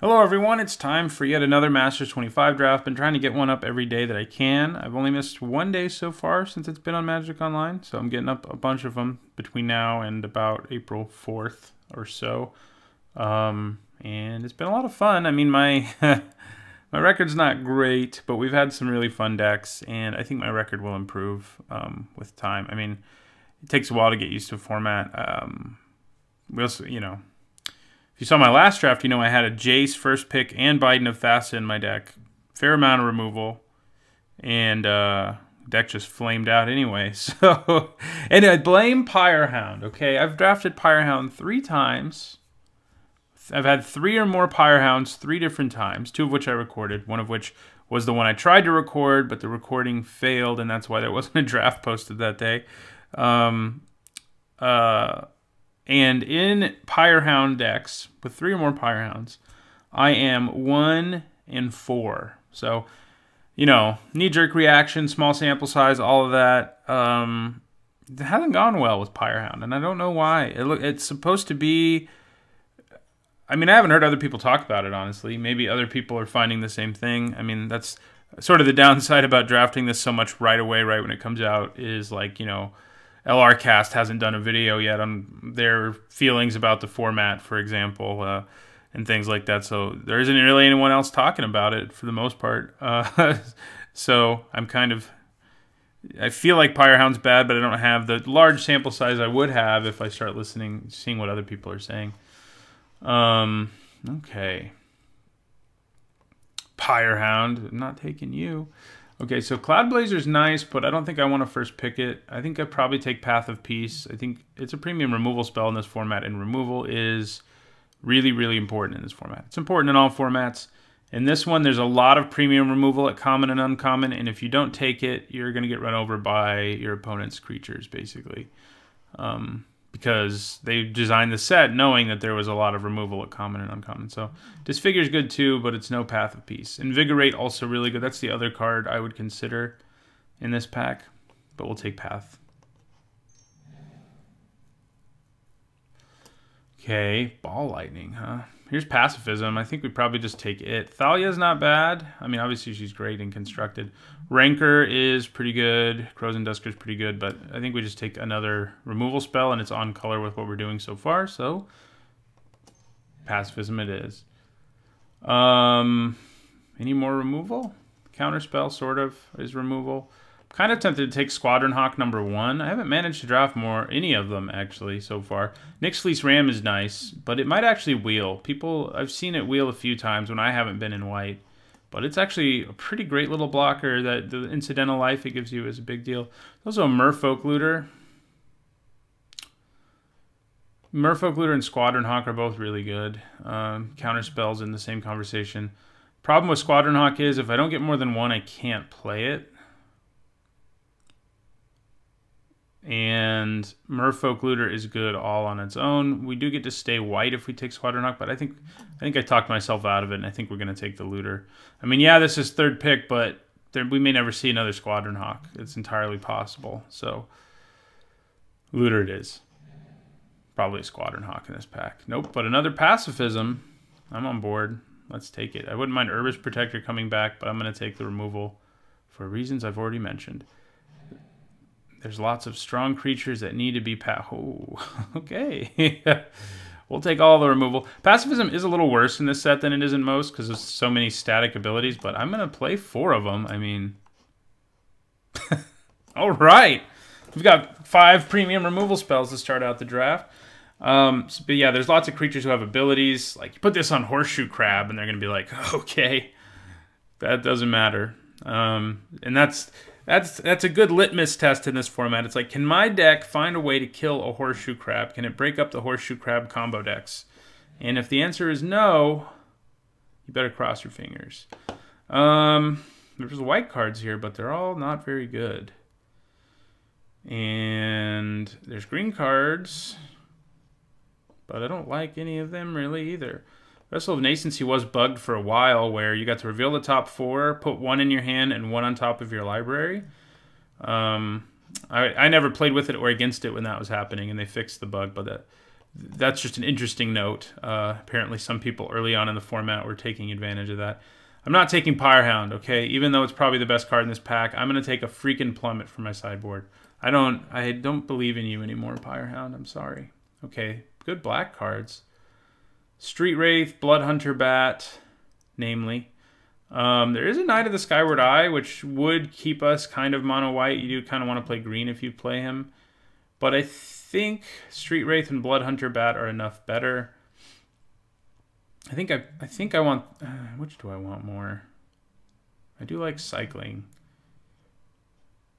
Hello everyone, it's time for yet another Masters 25 draft. Been trying to get one up every day that I can. I've only missed one day so far since it's been on Magic Online, so I'm getting up a bunch of them between now and about April 4th or so. And it's been a lot of fun. I mean, my my record's not great, but we've had some really fun decks, and I think my record will improve with time. I mean, it takes a while to get used to a format. We also, if you saw my last draft, I had a Jace first pick and Biden of Thassa in my deck. Fair amount of removal. And deck just flamed out anyway. So, and I blame Pyrehound, okay? I've drafted Pyrehound 3 times. I've had 3 or more Pyrehounds 3 different times, 2 of which I recorded, one of which was the one I tried to record, but the recording failed, and that's why there wasn't a draft posted that day. And in Pyrehound decks, with 3 or more Pyrehounds, I am 1 and 4. So, knee-jerk reaction, small sample size, all of that. It hasn't gone well with Pyrehound, and I don't know why. It's supposed to be... I mean, I haven't heard other people talk about it, honestly. Maybe other people are finding the same thing. I mean, that's sort of the downside about drafting this so much right away, right when it comes out, is like, LRcast hasn't done a video yet on their feelings about the format, for example, and things like that. So there isn't really anyone else talking about it for the most part. So I feel like Pyrehound's bad, but I don't have the large sample size I would have if I start seeing what other people are saying. Okay. Pyrehound, I'm not taking you. Okay, so Cloud Blazer's nice, but I don't think I want to first pick it. I think I'd probably take Path of Peace. I think it's a premium removal spell in this format, and removal is really, really important in this format. It's important in all formats. In this one, there's a lot of premium removal at common and uncommon, and if you don't take it, you're going to get run over by your opponent's creatures, basically. Because they designed the set knowing that there was a lot of removal at common and uncommon. So Disfigure's good too, but it's no Path of Peace. Invigorate also really good. That's the other card I would consider in this pack, but we'll take Path. Okay, Ball Lightning, huh? Here's Pacifism. I think we probably just take it. Thalia's not bad. I mean, obviously she's great and constructed. Rancor is pretty good. Crows and Dusker's pretty good, but I think we just take another removal spell, and it's on color with what we're doing so far, so Pacifism it is. Any more removal? Counterspell, sort of, is removal. Kind of tempted to take Squadron Hawk #1. I haven't managed to draft any of them, actually, so far. Nyx Fleece Ram is nice, but it might actually wheel. I've seen it wheel a few times when I haven't been in white. But it's actually a pretty great little blocker. That the incidental life it gives you is a big deal. There's also a Merfolk Looter. Merfolk Looter and Squadron Hawk are both really good. Counter spells in the same conversation. Problem with Squadron Hawk is if I don't get more than 1, I can't play it. And Merfolk Looter is good all on its own. We do get to stay white if we take Squadron Hawk, but I think I talked myself out of it, and I think we're going to take the Looter. I mean, yeah, this is 3rd pick, but we may never see another Squadron Hawk. It's entirely possible. So, Looter it is. Probably a Squadron Hawk in this pack. Nope, but another Pacifism. I'm on board. Let's take it. I wouldn't mind Herbis Protector coming back, but I'm going to take the removal for reasons I've already mentioned. There's lots of strong creatures that need to be okay. We'll take all the removal. Pacifism is a little worse in this set than it is in most because there's so many static abilities, but I'm going to play 4 of them. I mean... all right. We've got 5 premium removal spells to start out the draft. But yeah, there's lots of creatures who have abilities. Like, you put this on Horseshoe Crab, and they're going to be like, okay, that doesn't matter. And that's a good litmus test in this format. It's like, can my deck find a way to kill a Horseshoe Crab? Can it break up the Horseshoe Crab combo decks? And if the answer is no, you better cross your fingers. There's white cards here, but they're all not very good. And there's green cards, but I don't like any of them really either. Vessel of Nascency was bugged for a while where you got to reveal the top 4, put 1 in your hand and 1 on top of your library. I never played with it or against it when that was happening, and they fixed the bug, but that's just an interesting note. Apparently some people early on in the format were taking advantage of that. I'm not taking Pyrehound, okay? Even though it's probably the best card in this pack, I'm going to take a freaking Plummet for my sideboard. I don't believe in you anymore, Pyrehound. I'm sorry. Okay, good black cards. Street Wraith, Bloodhunter Bat, namely. There is a Knight of the Skyward Eye, which would keep us kind of mono-white. You do kind of want to play green if you play him. But I think Street Wraith and Bloodhunter Bat are enough better. I think I want... which do I want more? I do like Cycling.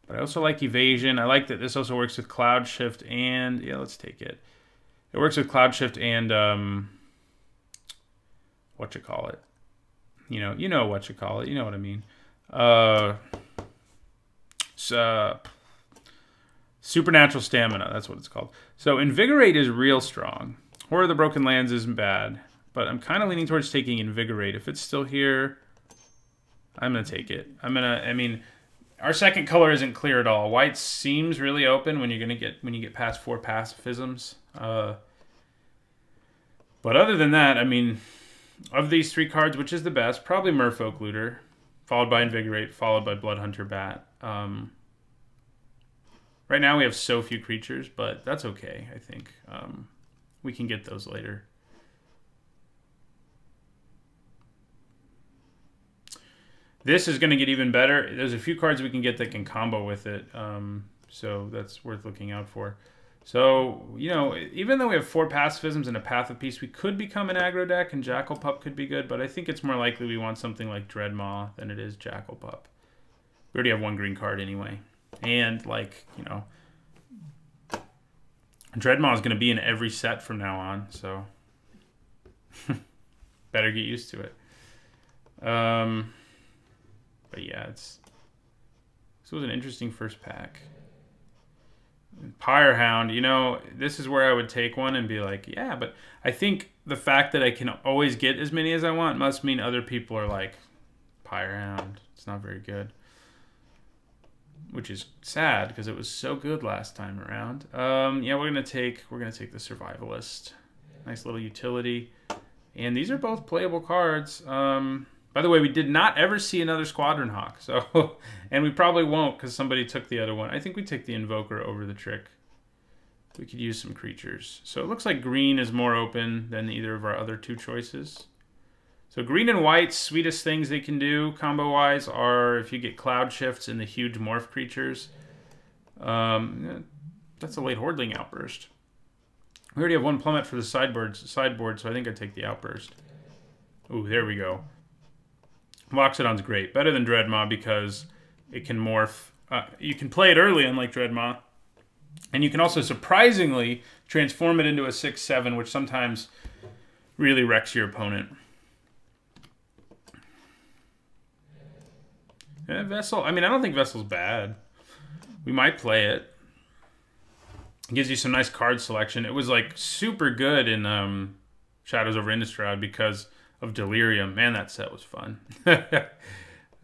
But I also like Evasion. I like that this also works with Cloud Shift and... Yeah, let's take it. It works with Cloud Shift and... whatchamacallit. You know whatchamacallit. You know what I mean. Supernatural Stamina. That's what it's called. So Invigorate is real strong. Horror of the Broken Lands isn't bad. But I'm kind of leaning towards taking Invigorate. If it's still here, I'm going to take it. I mean, our second color isn't clear at all. White seems really open when you get past 4 pacifisms. But other than that, I mean, of these 3 cards, which is the best? Probably Merfolk Looter, followed by Invigorate, followed by Bloodhunter Bat. Right now we have so few creatures, but that's okay, I think. We can get those later. This is going to get even better. There's a few cards we can get that can combo with it, so that's worth looking out for. So, you know, even though we have 4 pacifisms and a Path of Peace, we could become an aggro deck, and Jackal Pup could be good, but I think it's more likely we want something like Dreadmaw than it is Jackal Pup. We already have 1 green card anyway. And, like, you know, Dreadmaw is going to be in every set from now on, so better get used to it. But yeah, this was an interesting first pack. Pyrehound, you know, this is where I would take one and be like, yeah, but I think the fact that I can always get as many as I want must mean other people are like, Pyrehound, it's not very good. Which is sad because it was so good last time around. Yeah, we're gonna take the Survivalist. Nice little utility. And these are both playable cards. By the way, we did not ever see another Squadron Hawk, so and we probably won't because somebody took the other one. I think we take the Invoker over the Trick. We could use some creatures. So it looks like green is more open than either of our other 2 choices. So green and white, sweetest things they can do combo-wise are if you get Cloud Shifts and the huge morph creatures. That's a late Hordling Outburst. We already have 1 Plummet for the sideboard, so I think I'd take the Outburst. Ooh, there we go. Loxodon's great. Better than Dreadmaw because it can morph. You can play it early, unlike Dreadmaw. And you can also surprisingly transform it into a 6/7, which sometimes really wrecks your opponent. Vessel. I mean, I don't think Vessel's bad. We might play it. It gives you some nice card selection. It was like super good in Shadows over Innistrad because of Delirium. Man, that set was fun. That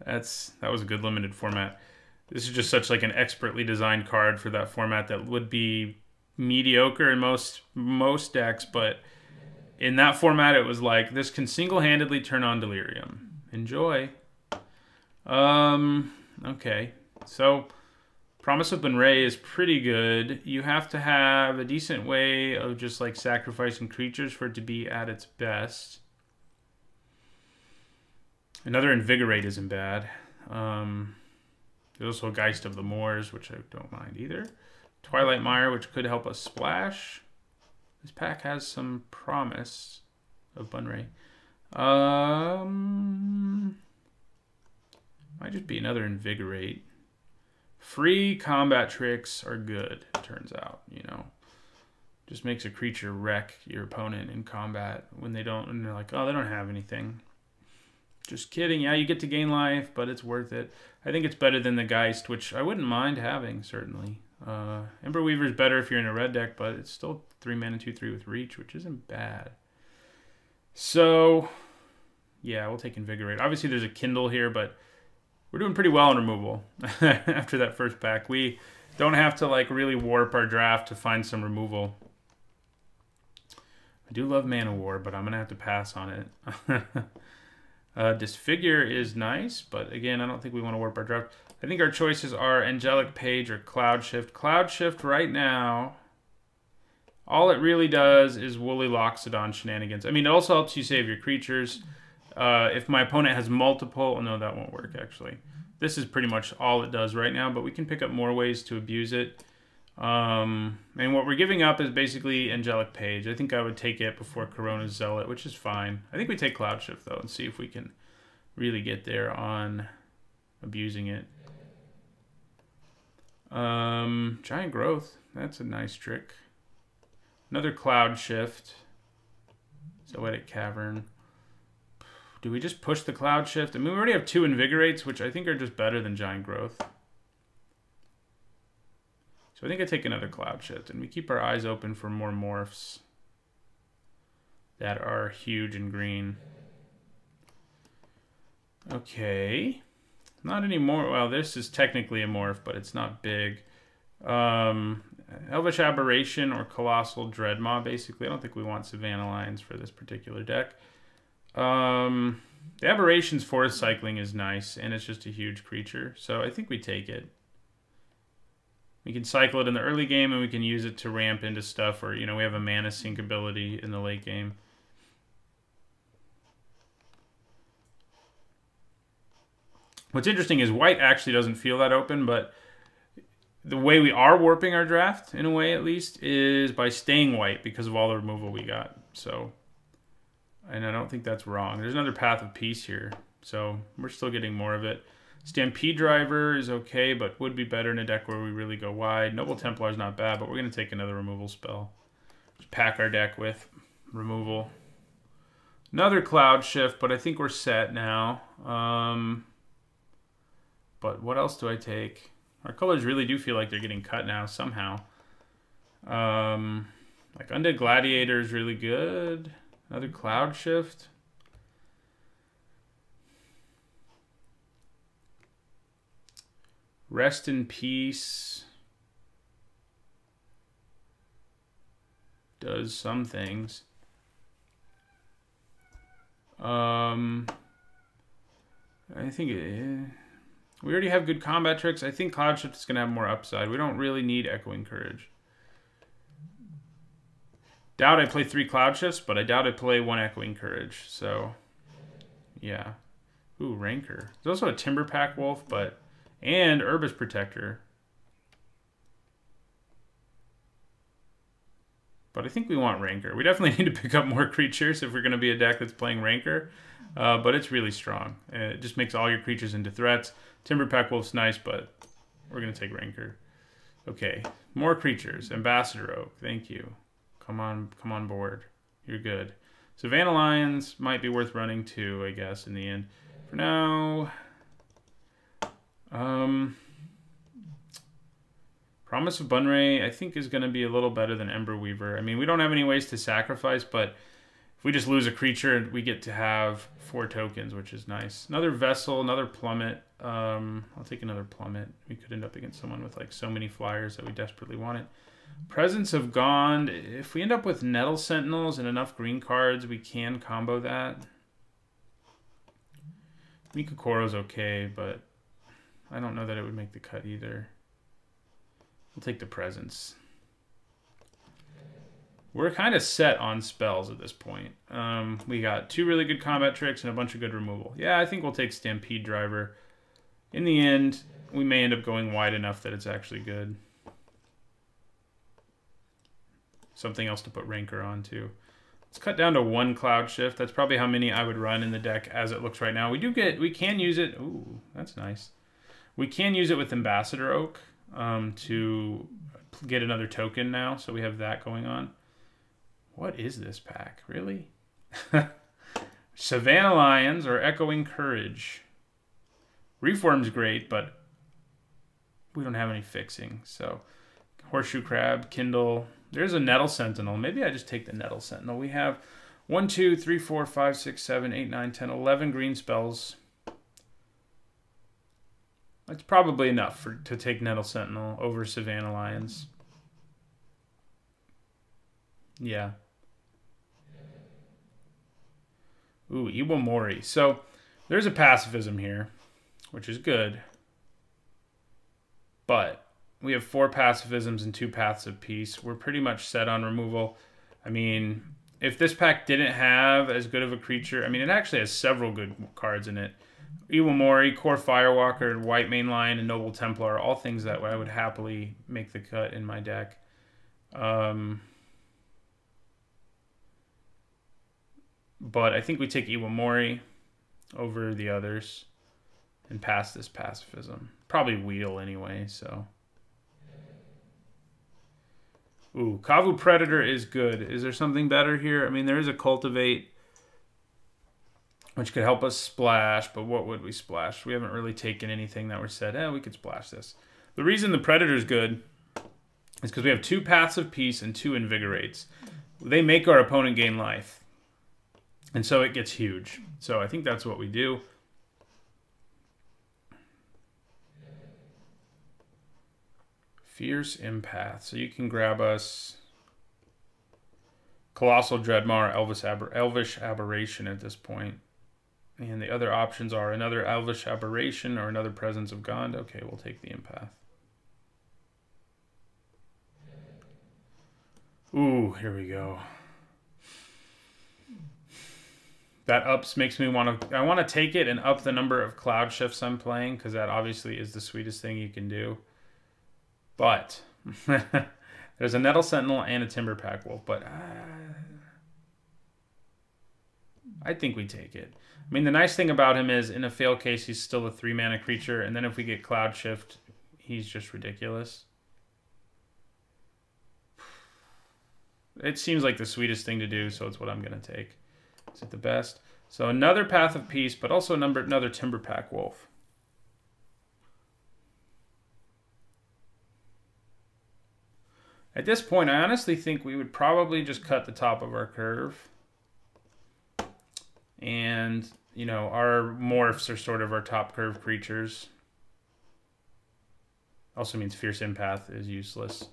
was a good limited format. This is just such like an expertly designed card for that format that would be mediocre in most decks, but in that format it was like this can single-handedly turn on Delirium. Enjoy. Okay. So Promise of Benray is pretty good. You have to have a decent way of just like sacrificing creatures for it to be at its best. Another Invigorate isn't bad. There's also Geist of the Moors, which I don't mind either. Twilight Mire, which could help us splash. This pack has some promise of Bunray. Might just be another Invigorate. Free combat tricks are good, it turns out, you know. Just makes a creature wreck your opponent in combat when they don't, and they're like, oh, they don't have anything. Just kidding. Yeah, you get to gain life, but it's worth it. I think it's better than the Geist, which I wouldn't mind having, certainly. Ember Weaver's better if you're in a red deck, but it's still 3 mana, 2/3 with reach, which isn't bad. So, yeah, we'll take Invigorate. Obviously, there's a Kindle here, but we're doing pretty well in removal after that first pack. We don't have to, like, really warp our draft to find some removal. I do love Man of War, but I'm going to have to pass on it. Disfigure is nice, but again, I don't think we want to warp our draft. I think our choices are Angelic Page or Cloud Shift. Cloud Shift right now, all it really does is Woolly Loxodon shenanigans. I mean, it also helps you save your creatures. If my opponent has multiple... Oh, no, that won't work, actually. This is pretty much all it does right now, but we can pick up more ways to abuse it. And what we're giving up is basically Angelic Page. I think I would take it before Corona's Zealot, which is fine. I think we take Cloud Shift, though, and see if we can really get there on abusing it. Giant Growth. That's a nice trick. Another Cloud Shift. Zoetic Cavern. Do we just push the Cloud Shift? I mean, we already have 2 Invigorates, which I think are just better than Giant Growth. So I think I take another Cloud Shift, and we keep our eyes open for more morphs that are huge and green. Okay. Not anymore. Well, this is technically a morph, but it's not big. Elvish Aberration or Colossal Dreadmaw, basically. I don't think we want Savannah Lions for this particular deck. The Aberration's Forest Cycling is nice, and it's just a huge creature, so I think we take it. We can cycle it in the early game, and we can use it to ramp into stuff, or, you know, we have a mana sink ability in the late game. What's interesting is white actually doesn't feel that open, but the way we are warping our draft, in a way at least, is by staying white because of all the removal we got. So, and I don't think that's wrong. There's another Path of Peace here, so we're still getting more of it. Stampede Driver is okay, but would be better in a deck where we really go wide. Noble Templar is not bad, but we're going to take another removal spell. Just pack our deck with removal. Another Cloud Shift, but I think we're set now. But what else do I take? Our colors really do feel like they're getting cut now somehow. Like Undead Gladiator is really good. Another Cloud Shift. Rest in Peace does some things. I think we already have good combat tricks. I think Cloud Shift is going to have more upside. We don't really need Echoing Courage. Doubt I play 3 Cloud Shifts, but I doubt I play 1 Echoing Courage. So, yeah. Ooh, Rancor. There's also a Timberpack Wolf, and Urbis Protector. But I think we want Rancor. We definitely need to pick up more creatures if we're going to be a deck that's playing Rancor. But it's really strong. It just makes all your creatures into threats. Timberpack Wolf's nice, but we're going to take Rancor. Okay, more creatures. Ambassador Oak, thank you. Come on board. You're good. Savannah Lions might be worth running too, I guess, in the end. For now... Promise of Bunray, I think, is going to be a little better than Ember Weaver. I mean, we don't have any ways to sacrifice, but if we just lose a creature, we get to have 4 tokens, which is nice. Another Vessel, another Plummet. I'll take another Plummet. We could end up against someone with like so many flyers that we desperately want it. Presence of Gond. If we end up with Nettle Sentinels and enough green cards, we can combo that. Mikokoro's okay, but I don't know that it would make the cut either. We'll take the Presence. We're kind of set on spells at this point. We got 2 really good combat tricks and a bunch of good removal. Yeah, I think we'll take Stampede Driver. In the end, we may end up going wide enough that it's actually good. Something else to put Rancor on too. Let's cut down to 1 Cloud Shift. That's probably how many I would run in the deck as it looks right now. We can use it. Ooh, that's nice. We can use it with Ambassador Oak to get another token now. So we have that going on. What is this pack? Really? Savannah Lions or Echoing Courage. Reform's great, but we don't have any fixing. So Horseshoe Crab, Kindle. There's a Nettle Sentinel. Maybe I just take the Nettle Sentinel. We have 1, 2, 3, 4, 5, 6, 7, 8, 9, 10, 11 green spells. That's probably enough to take Nettle Sentinel over Savannah Lions. Yeah. Ooh, Iwamori. So there's a pacifism here, which is good. But we have 4 pacifisms and 2 paths of peace. We're pretty much set on removal. I mean, if this pack didn't have as good of a creature, I mean, it actually has several good cards in it. Iwamori, Core Firewalker, White Mainline, and Noble Templar are all things that I would happily make the cut in my deck. But I think we take Iwamori over the others and pass this pacifism. Probably wheel anyway, so. Ooh, Kavu Predator is good. Is there something better here? I mean, there is a Cultivate, which could help us splash, but what would we splash? We haven't really taken anything that we said, we could splash this. The reason the Predator is good is because we have 2 Paths of Peace and 2 Invigorates. They make our opponent gain life. And so it gets huge. So I think that's what we do. Fierce Empath. So you can grab us Colossal Dreadmaw or Elvish Aberration at this point. And the other options are another Elvish Aberration or another Presence of God. Okay, we'll take the Empath. Ooh, here we go. That ups makes me want to... I want to take it and up the number of Cloud Shifts I'm playing, because that obviously is the sweetest thing you can do. But there's a Nettle Sentinel and a Timberpack Wolf, but I think we take it. I mean, the nice thing about him is, in a fail case, he's still a 3-mana creature, and then if we get Cloud Shift, he's just ridiculous. It seems like the sweetest thing to do, so it's what I'm going to take. Is it the best? So another Path of Peace, but also another Timberpack Wolf. At this point, I honestly think we would probably just cut the top of our curve. And, you know, our morphs are sort of our top curve creatures. Also means Fierce Empath is useless.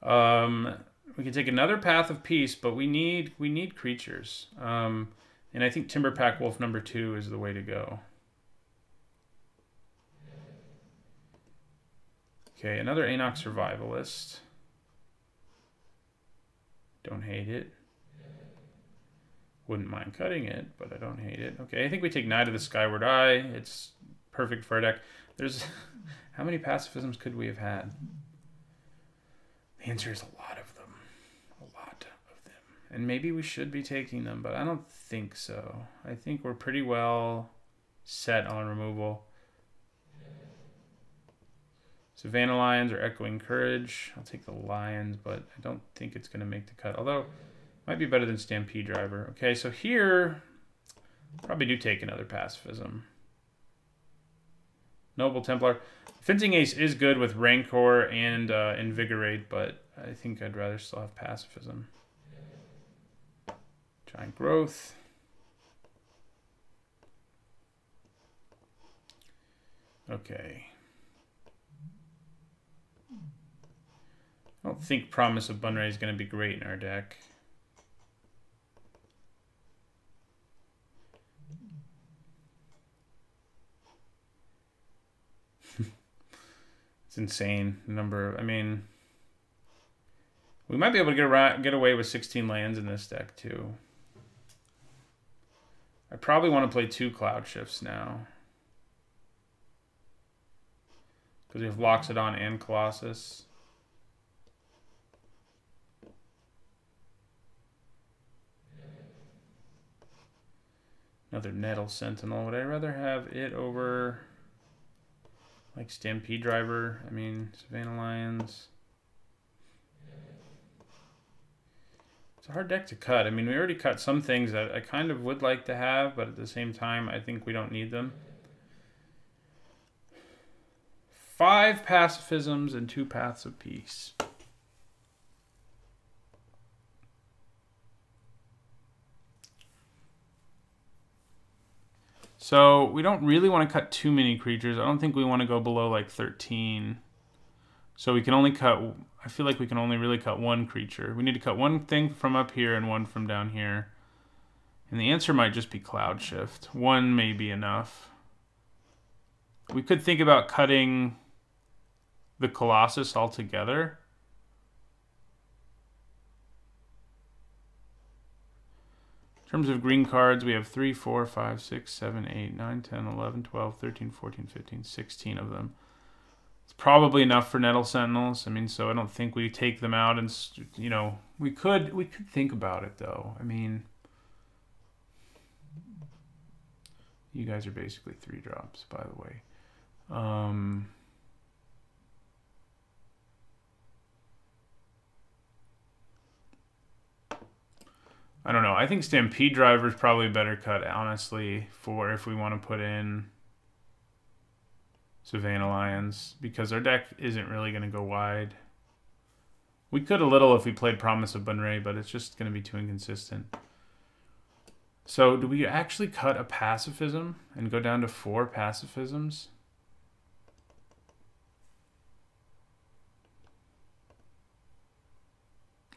We can take another Path of Peace, but we need creatures. And I think Timberpack Wolf number 2 is the way to go. Okay, another Anok Survivalist. Don't hate it. Wouldn't mind cutting it, but I don't hate it. Okay, I think we take Knight of the Skyward Eye. It's perfect for our deck. There's... How many pacifisms could we have had? The answer is a lot of them. A lot of them. And maybe we should be taking them, but I don't think so. I think we're pretty well set on removal. Savannah Lions or Echoing Courage. I'll take the Lions, but I don't think it's going to make the cut. Although, it might be better than Stampede Driver. Okay, so here, probably do take another pacifism. Noble Templar. Fencing Ace is good with Rancor and Invigorate, but I think I'd rather still have pacifism. Giant Growth. Okay. I don't think Promise of Bunray is going to be great in our deck. It's insane the number of, I mean, we might be able to get away with 16 lands in this deck too. I probably want to play 2 Cloud Shifts now, because we have Loxodon and Colossus. Another Nettle Sentinel. Would I rather have it over like Stampede Driver? I mean, Savannah Lions. It's a hard deck to cut. I mean, we already cut some things that I kind of would like to have, but at the same time, I think we don't need them. 5 pacifisms and 2 paths of peace. So we don't really want to cut too many creatures. I don't think we want to go below like 13. So we can only cut, I feel like we can only really cut 1 creature. We need to cut 1 thing from up here and 1 from down here. And the answer might just be Cloud Shift. One may be enough. We could think about cutting the Colossus altogether. In terms of green cards, we have 3, 4, 5, 6, 7, 8, 9, 10, 11, 12, 13, 14, 15, 16 of them. It's probably enough for Nettle Sentinels. I mean, so I don't think we take them out and, you know, we could think about it though. I mean, you guys are basically 3 drops, by the way. I don't know. I think Stampede Driver is probably a better cut, honestly, for if we want to put in Savannah Lions, because our deck isn't really going to go wide. We could a little if we played Promise of Bunray, but it's just going to be too inconsistent. So do we actually cut a Pacifism and go down to 4 Pacifisms?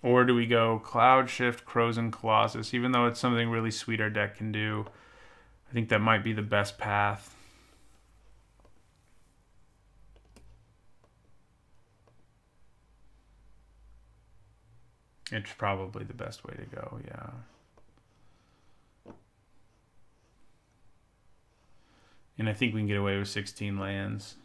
Or do we go Cloud Shift, Crows, and Colossus? Even though it's something really sweet our deck can do, I think that might be the best path. It's probably the best way to go, yeah. And I think we can get away with 16 lands.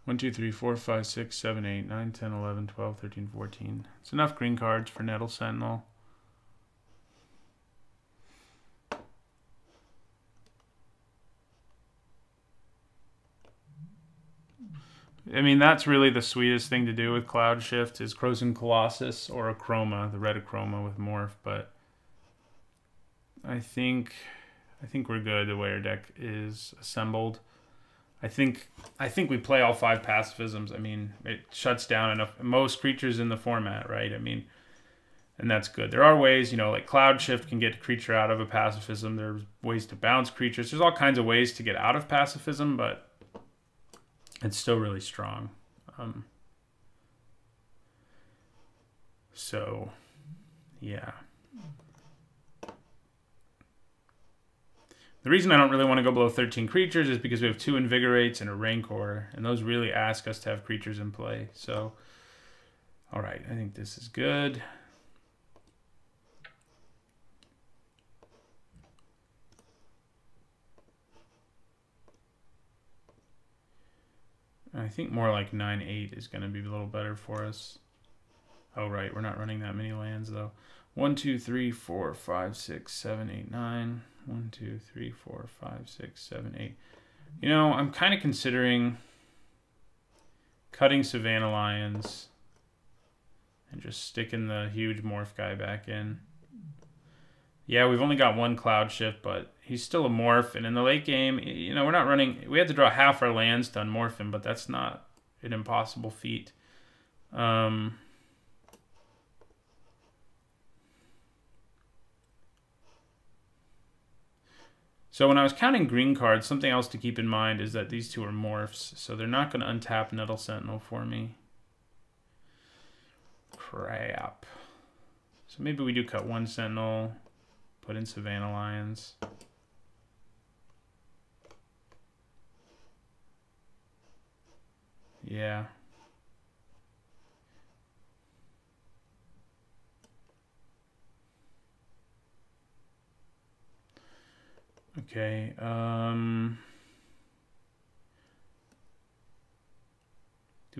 1, 2, 3, 4, 5, 6, 7, 8, 9, 10, 11, 12, 13, 14. It's enough green cards for Nettle Sentinel. I mean, that's really the sweetest thing to do with Cloud Shift is Crows and Colossus or a Chroma, the red Chroma with Morph, but I think we're good the way our deck is assembled. I think we play all 5 Pacifisms. I mean, it shuts down enough most creatures in the format, right? I mean, and that's good. There are ways, you know, like Cloud Shift can get a creature out of a Pacifism. There's ways to bounce creatures. There's all kinds of ways to get out of Pacifism, but it's still really strong. So, yeah. The reason I don't really want to go below 13 creatures is because we have 2 Invigorates and a Rancor, and those really ask us to have creatures in play. So, all right, I think this is good. I think more like 9-8 is going to be a little better for us. Oh, right, we're not running that many lands, though. 1, 2, 3, 4, 5, 6, 7, 8, 9. 1, 2, 3, 4, 5, 6, 7, 8. You know, I'm kind of considering cutting Savannah Lions and just sticking the huge Morph guy back in. Yeah, we've only got 1 Cloud Shift, but he's still a Morph. And in the late game, you know, we're not running... We have to draw half our lands to unmorph him, but that's not an impossible feat. So when I was counting green cards, something else to keep in mind is that these 2 are Morphs, so they're not going to untap Nettle Sentinel for me. Crap. So maybe we do cut 1 Sentinel, put in Savannah Lions. Yeah. Okay, do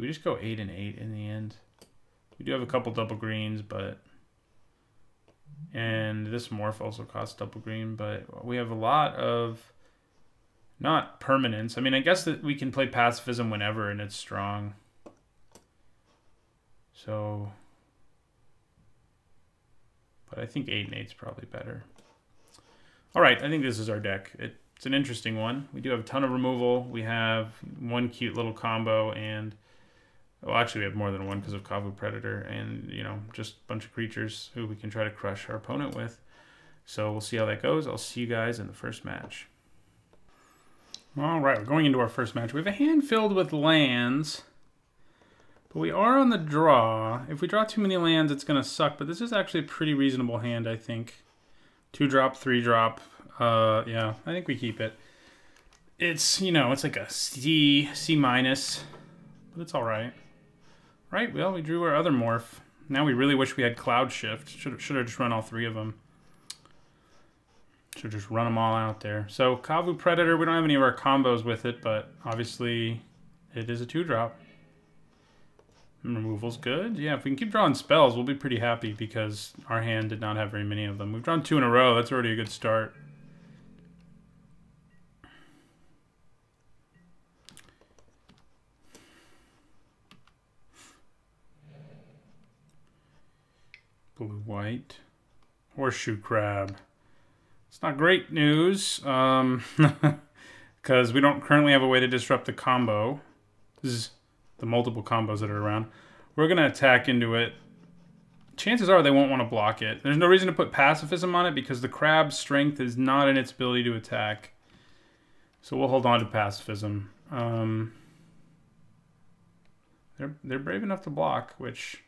we just go 8 and 8 in the end? We do have a couple double greens, but... And this Morph also costs double green, but we have a lot of... Not permanence. I mean, I guess that we can play Pacifism whenever, and it's strong. So... But I think 8 and 8 is probably better. All right, I think this is our deck. It's an interesting one. We do have a ton of removal. We have 1 cute little combo, and well, actually we have more than 1 because of Kavu Predator, and you know, just a bunch of creatures who we can try to crush our opponent with. So we'll see how that goes. I'll see you guys in the first match. All right, we're going into our first match. We have a hand filled with lands. But we are on the draw. If we draw too many lands, it's going to suck. But this is actually a pretty reasonable hand, I think. 2-drop, 3-drop. Yeah, I think we keep it. It's, you know, it's like a C minus. But it's all right. Right, well, we drew our other morph. Now we really wish we had Cloud Shift. Should have just run all 3 of them. Should just run them all out there. So, Kavu Predator, we don't have any of our combos with it, but obviously it is a 2-drop. Removal's good. Yeah, if we can keep drawing spells, we'll be pretty happy because our hand did not have very many of them. We've drawn 2 in a row. That's already a good start. Blue-white. Horseshoe Crab. It's not great news, because we don't currently have a way to disrupt the combo. The multiple combos that are around. We're going to attack into it. Chances are they won't want to block it. There's no reason to put pacifism on it because the crab's strength is not in its ability to attack. So we'll hold on to pacifism. They're brave enough to block, which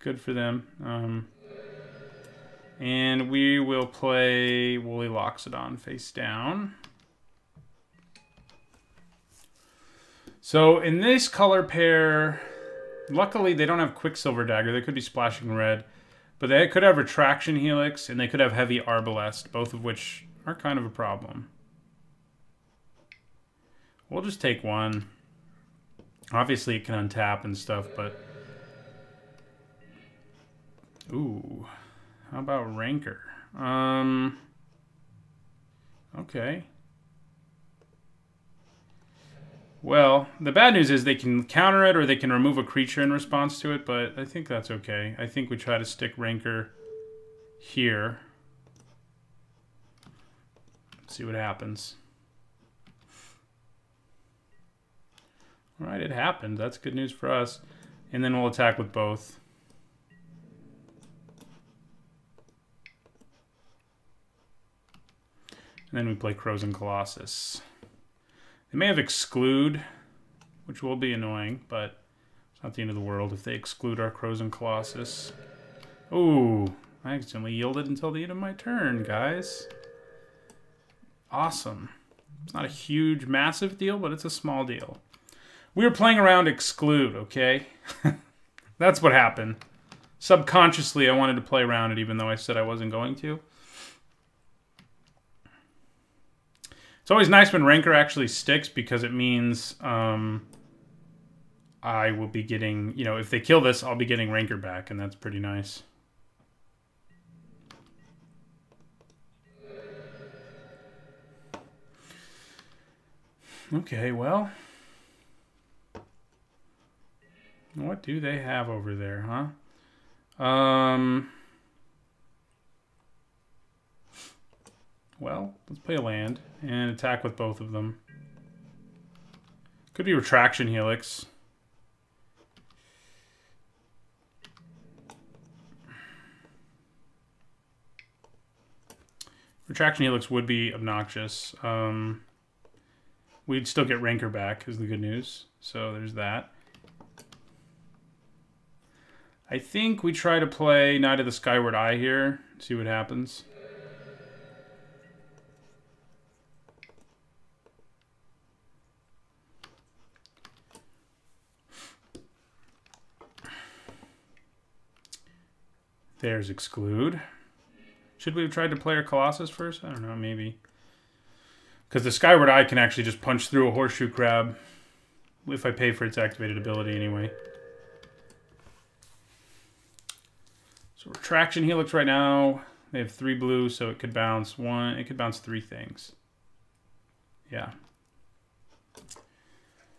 good for them. And we will play Woolly Loxodon face down. So in this color pair, luckily they don't have Quicksilver Dagger. They could be splashing red. But they could have Retraction Helix, and they could have Heavy Arbalest, both of which are kind of a problem. We'll just take 1. Obviously it can untap and stuff, but... Ooh... How about Rancor? Okay. Well, the bad news is they can counter it or they can remove a creature in response to it, but I think that's okay. I think we try to stick Rancor here. See what happens. Alright, it happened. That's good news for us. And then we'll attack with both. And then we play Crows and Colossus. They may have Exclude, which will be annoying, but it's not the end of the world if they exclude our Crows and Colossus. Ooh, I accidentally yielded until the end of my turn, guys. Awesome. It's not a huge, massive deal, but it's a small deal. We were playing around Exclude, okay? That's what happened. Subconsciously, I wanted to play around it even though I said I wasn't going to. It's always nice when Rancor actually sticks because it means I will be getting, you know, if they kill this, I'll be getting Rancor back, and that's pretty nice. Okay, well. What do they have over there, huh? Well, let's play a land and attack with both of them. Could be Retraction Helix. Retraction Helix would be obnoxious. We'd still get Rancor back, is the good news. So there's that. I think we try to play Knight of the Skyward Eye here. See what happens. There's Exclude. Should we have tried to play our Colossus first? I don't know, maybe. Because the Skyward Eye can actually just punch through a Horseshoe Crab if I pay for its activated ability anyway. So Retraction Helix right now, they have 3 blue, so it could bounce 1. It could bounce 3 things. Yeah.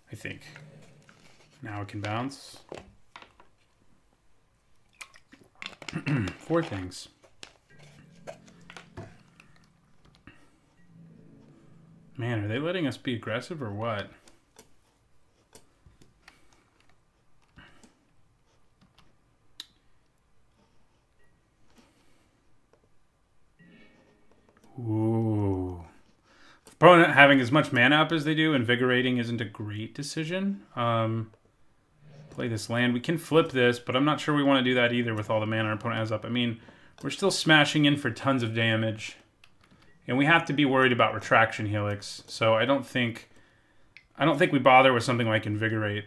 I think. Now it can bounce 4 things. Man, are they letting us be aggressive or what? Ooh. Opponent having as much mana up as they do, Invigorating isn't a great decision. Play this land. We can flip this, but I'm not sure we want to do that either with all the mana our opponent has up. I mean, we're still smashing in for tons of damage. And we have to be worried about Retraction Helix. So I don't think we bother with something like Invigorate.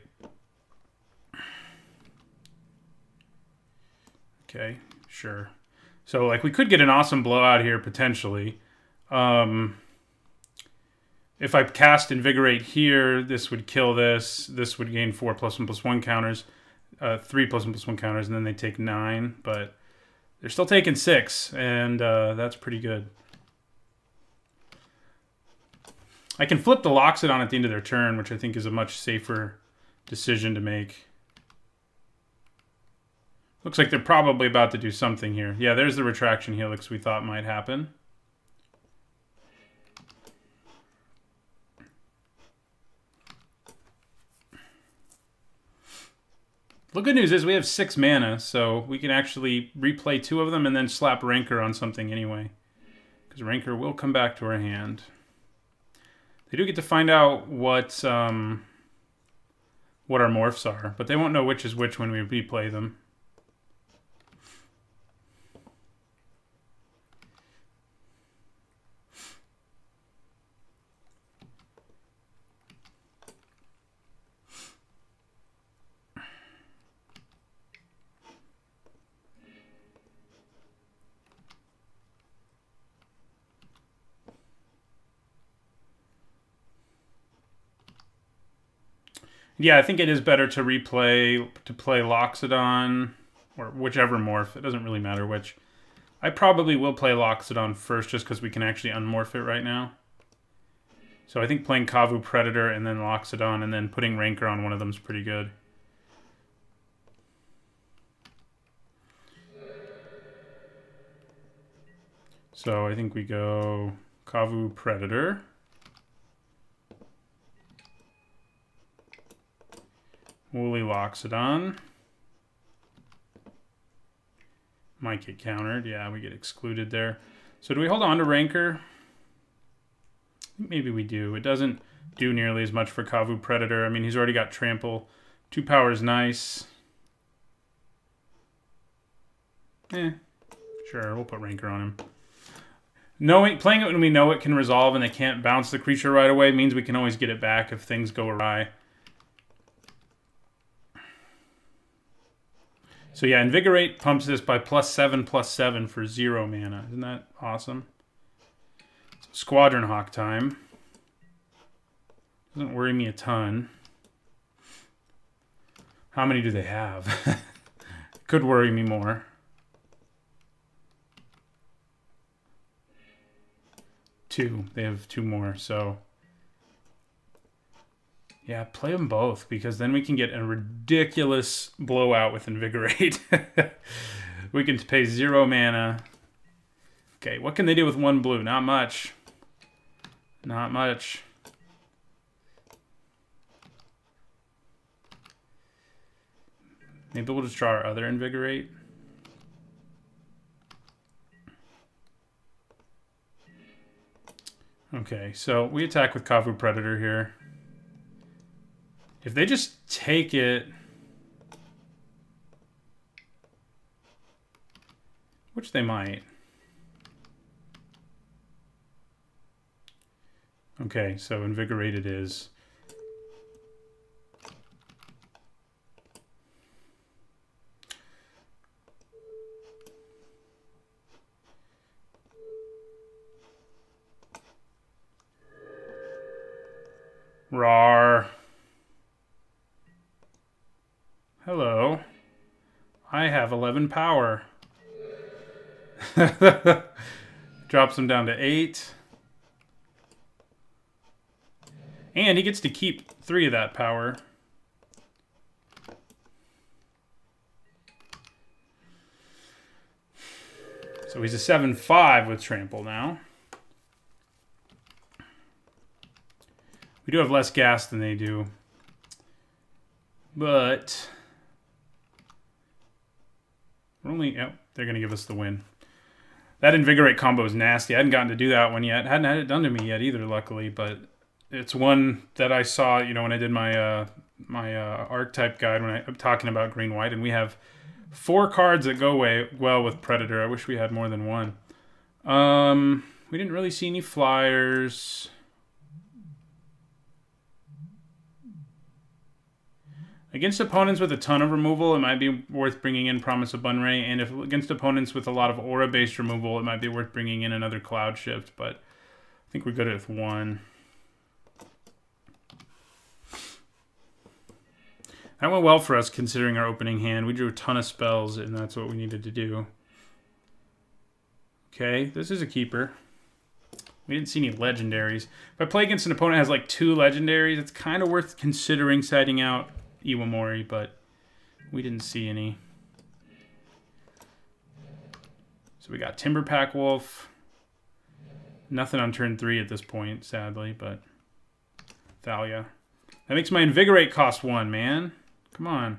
Okay, sure. So like we could get an awesome blowout here potentially. If I cast Invigorate here, this would kill this. This would gain 4+1/+1 counters, 3+1/+1 counters, and then they take 9. But they're still taking 6, and that's pretty good. I can flip the Loxodon at the end of their turn, which I think is a much safer decision to make. Looks like they're probably about to do something here. Yeah, there's the Retraction Helix we thought might happen. The good news is we have 6 mana, so we can actually replay 2 of them and then slap Rancor on something anyway. Because Rancor will come back to our hand. They do get to find out what our morphs are, but they won't know which is which when we replay them. Yeah, I think it is better to play Loxodon, or whichever morph. It doesn't really matter which. I probably will play Loxodon first, just because we can actually unmorph it right now. So I think playing Kavu Predator and then Loxodon and then putting Rancor on one of them is pretty good. So I think we go Kavu Predator. Woolly Loxodon. Might get countered. Yeah, we get excluded there. So do we hold on to Rancor? I think maybe we do. It doesn't do nearly as much for Kavu Predator. I mean, he's already got Trample. 2 power is nice. Sure, we'll put Rancor on him. Playing it when we know it can resolve and they can't bounce the creature right away means we can always get it back if things go awry. So yeah, Invigorate pumps this by +7/+7 for 0 mana. Isn't that awesome? So Squadron Hawk time. Doesn't worry me a ton. How many do they have? Could worry me more. Two. They have 2 more, so... Yeah, play them both, because then we can get a ridiculous blowout with Invigorate. We can pay 0 mana. Okay, what can they do with 1 blue? Not much. Not much. Maybe we'll just draw our other Invigorate. Okay, so we attack with Kavu Predator here. If they just take it, which they might. Okay, so Invigorated is. Rawr. Hello. I have 11 power. Drops him down to 8. And he gets to keep 3 of that power. So he's a 7/5 with Trample now. We do have less gas than they do. But... we're only... oh, they're going to give us the win. That Invigorate combo is nasty. I hadn't gotten to do that one yet. Hadn't had it done to me yet either, luckily. But it's one that I saw, you know, when I did my my archetype guide when I'm talking about green-white, and we have 4 cards that go well with Predator. I wish we had more than one. We didn't really see any flyers. Against opponents with a ton of removal, it might be worth bringing in Promise of Bunray, and if against opponents with a lot of aura-based removal, it might be worth bringing in another Cloud Shift, but I think we're good with 1. That went well for us considering our opening hand. We drew a ton of spells, and that's what we needed to do. Okay, this is a keeper. We didn't see any legendaries. If I play against an opponent that has like 2 legendaries, it's kind of worth considering siding out Iwamori, but we didn't see any. So we got Timberpack Wolf. Nothing on turn 3 at this point, sadly, but Thalia. That makes my Invigorate cost 1, man. Come on.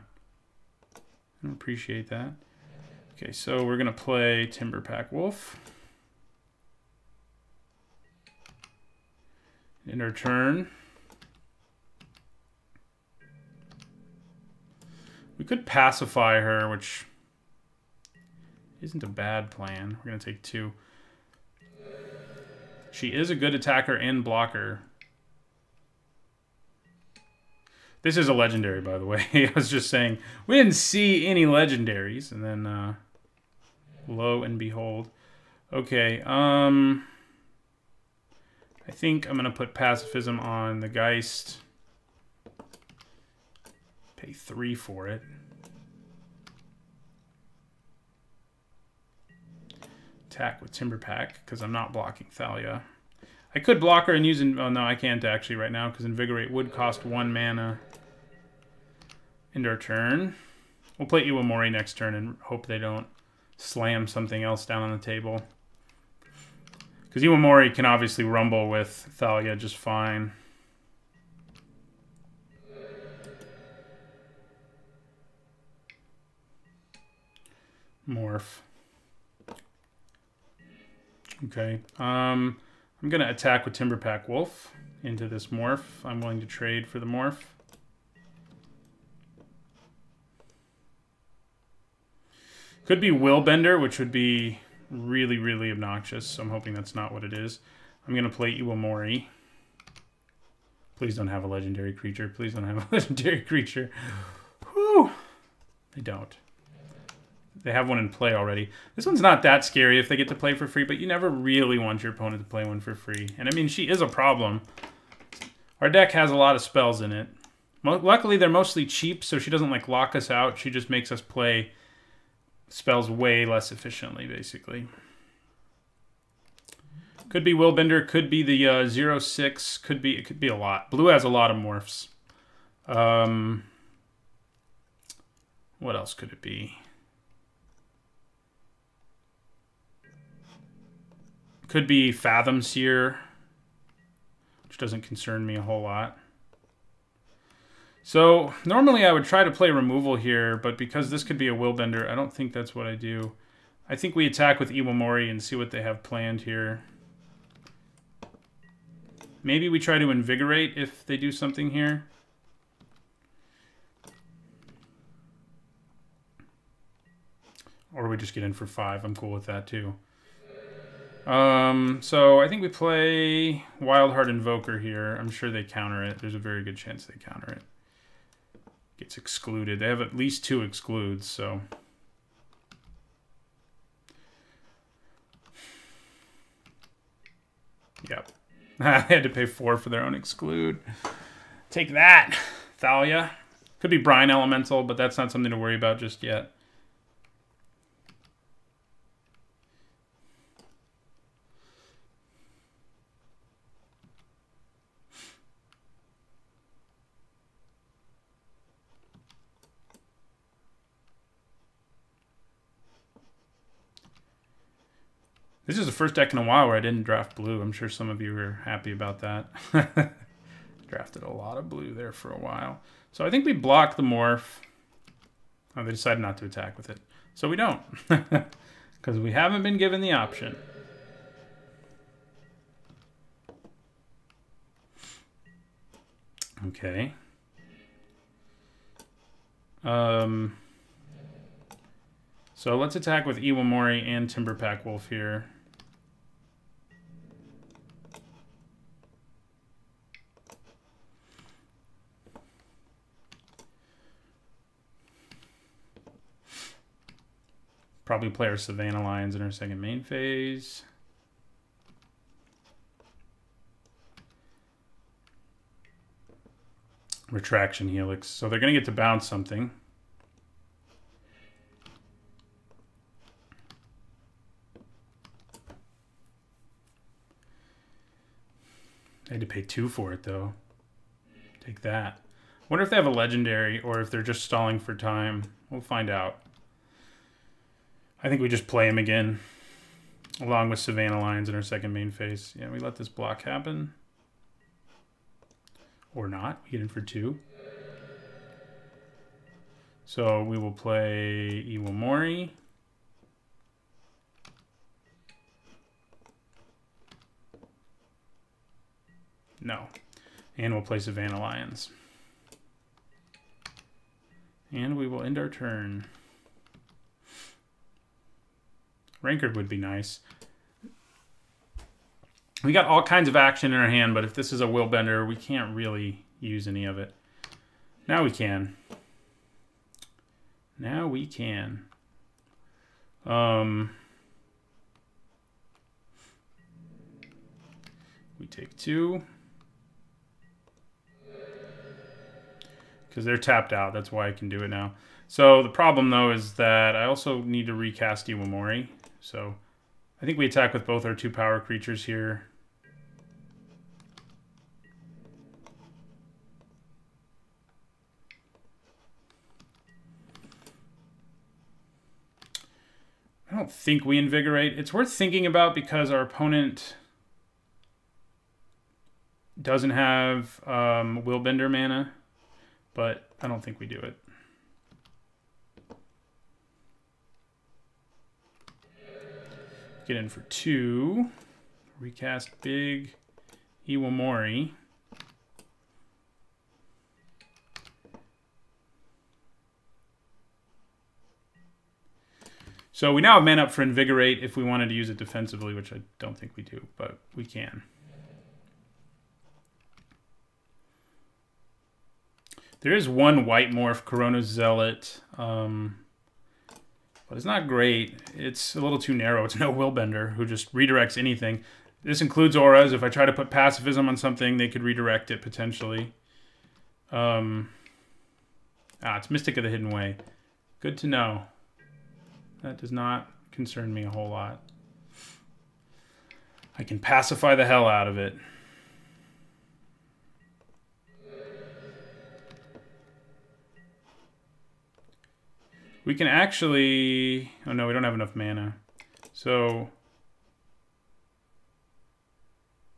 I don't appreciate that. Okay, so we're going to play Timberpack Wolf. In our turn. We could pacify her, which isn't a bad plan. We're going to take 2. She is a good attacker and blocker. This is a legendary, by the way. I was just saying, we didn't see any legendaries. And then, lo and behold. Okay, I think I'm going to put Pacifism on the Geist. Pay 3 for it. Attack with Timberpack, because I'm not blocking Thalia. I could block her and use... Oh, no, I can't actually right now, because Invigorate would cost 1 mana. End our turn. We'll play Iwamori next turn and hope they don't slam something else down on the table. Because Iwamori can obviously rumble with Thalia just fine. Morph. Okay. I'm going to attack with Timberpack Wolf into this morph. I'm willing to trade for the morph. Could be Willbender, which would be really, really obnoxious. So I'm hoping that's not what it is. I'm going to play Iwamori. Please don't have a legendary creature. Please don't have a legendary creature. Whew. They don't. They have one in play already. This one's not that scary if they get to play for free, but you never really want your opponent to play one for free. And I mean, she is a problem. Our deck has a lot of spells in it. Luckily, they're mostly cheap, so she doesn't like lock us out. She just makes us play spells way less efficiently, basically. Could be Willbender, could be the 0/6, it could be a lot. Blue has a lot of morphs. What else could it be? Could be Fathom Seer, which doesn't concern me a whole lot. So normally I would try to play removal here, but because this could be a Willbender, I don't think that's what I do. I think we attack with Iwamori and see what they have planned here. Maybe we try to Invigorate if they do something here. Or we just get in for 5. I'm cool with that too. So I think we play Wildheart Invoker here. I'm sure they counter it. There's a very good chance they counter it. Gets excluded. They have at least 2 excludes, so... Yep. I had to pay 4 for their own exclude. Take that, Thalia. Could be Brine Elemental, but that's not something to worry about just yet. This is the first deck in a while where I didn't draft blue. I'm sure some of you are happy about that. Drafted a lot of blue there for a while. So I think we block the morph. Oh, they decided not to attack with it. So we don't. Because we haven't been given the option. Okay. So let's attack with Iwamori and Timberpack Wolf here. Probably play our Savannah Lions in our second main phase. Retraction Helix. So they're going to get to bounce something. I had to pay 2 for it, though. Take that. Wonder if they have a legendary or if they're just stalling for time. We'll find out. I think we just play him again, along with Savannah Lions in our second main phase. Yeah, we let this block happen. Or not. We get in for 2. So we will play Iwamori. No. And we'll play Savannah Lions. And we will end our turn. Rancard would be nice. We got all kinds of action in our hand, but if this is a Willbender, we can't really use any of it. Now we can. Now we can. We take 2. Because they're tapped out. That's why I can do it now. So the problem, though, is that I also need to recast Iwamori. So I think we attack with both our 2 power creatures here. I don't think we invigorate. It's worth thinking about because our opponent doesn't have Willbender mana, but I don't think we do it. Get in for 2. Recast big Iwamori. So we now have mana up for Invigorate if we wanted to use it defensively, which I don't think we do, but we can. There is one white morph, Corona Zealot, but it's not great. It's a little too narrow. It's no Willbender who just redirects anything. This includes auras. If I try to put pacifism on something, they could redirect it potentially. It's Mystic of the Hidden Way. Good to know. That does not concern me a whole lot. I can pacify the hell out of it. We can actually... Oh no, we don't have enough mana. So...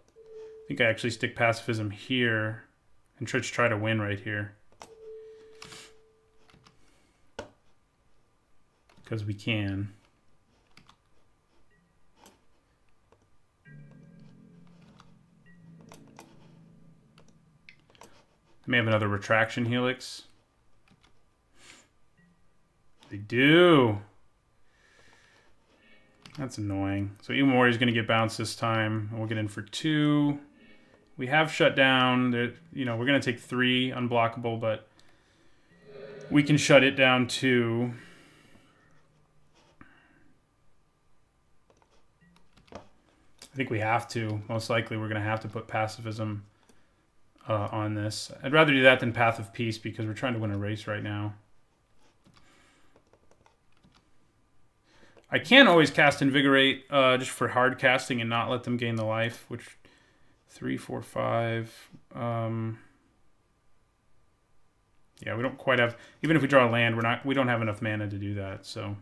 I think I actually stick pacifism here and try to win right here. Because we can. I may have another retraction helix. They do. That's annoying. So Iwamori is going to get bounced this time. We'll get in for 2. We have shut down. You know, we're going to take 3 unblockable, but we can shut it down to... I think we have to. Most likely we're going to have to put pacifism on this. I'd rather do that than Path of Peace because we're trying to win a race right now. I can always cast Invigorate just for hard casting and not let them gain the life, which 3, 4, 5. Yeah, we don't quite have. Even if we draw a land, we don't have enough mana to do that. So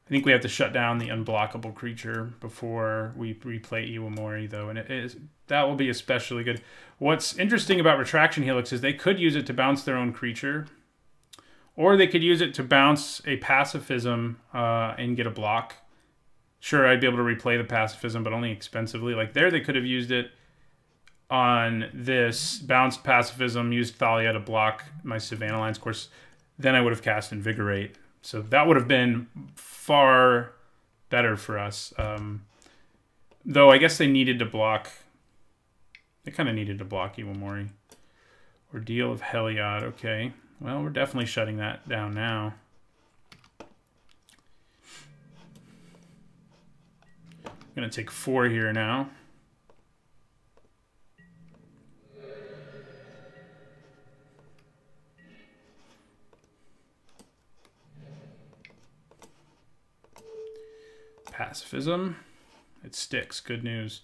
I think we have to shut down the unblockable creature before we replay Iwamori, though, and that will be especially good. What's interesting about Retraction Helix is they could use it to bounce their own creature. Or they could use it to bounce a pacifism and get a block. Sure, I'd be able to replay the pacifism, but only expensively. Like there, they could have used it on this, bounced Pacifism, used Thalia to block my Savannah Lines course, then I would have cast Invigorate. So that would have been far better for us. Though I guess they needed to block... They kind of needed to block Iwamori. Ordeal of Heliod. Okay. Well, we're definitely shutting that down now. I'm going to take 4 here now. Pacifism. It sticks. Good news.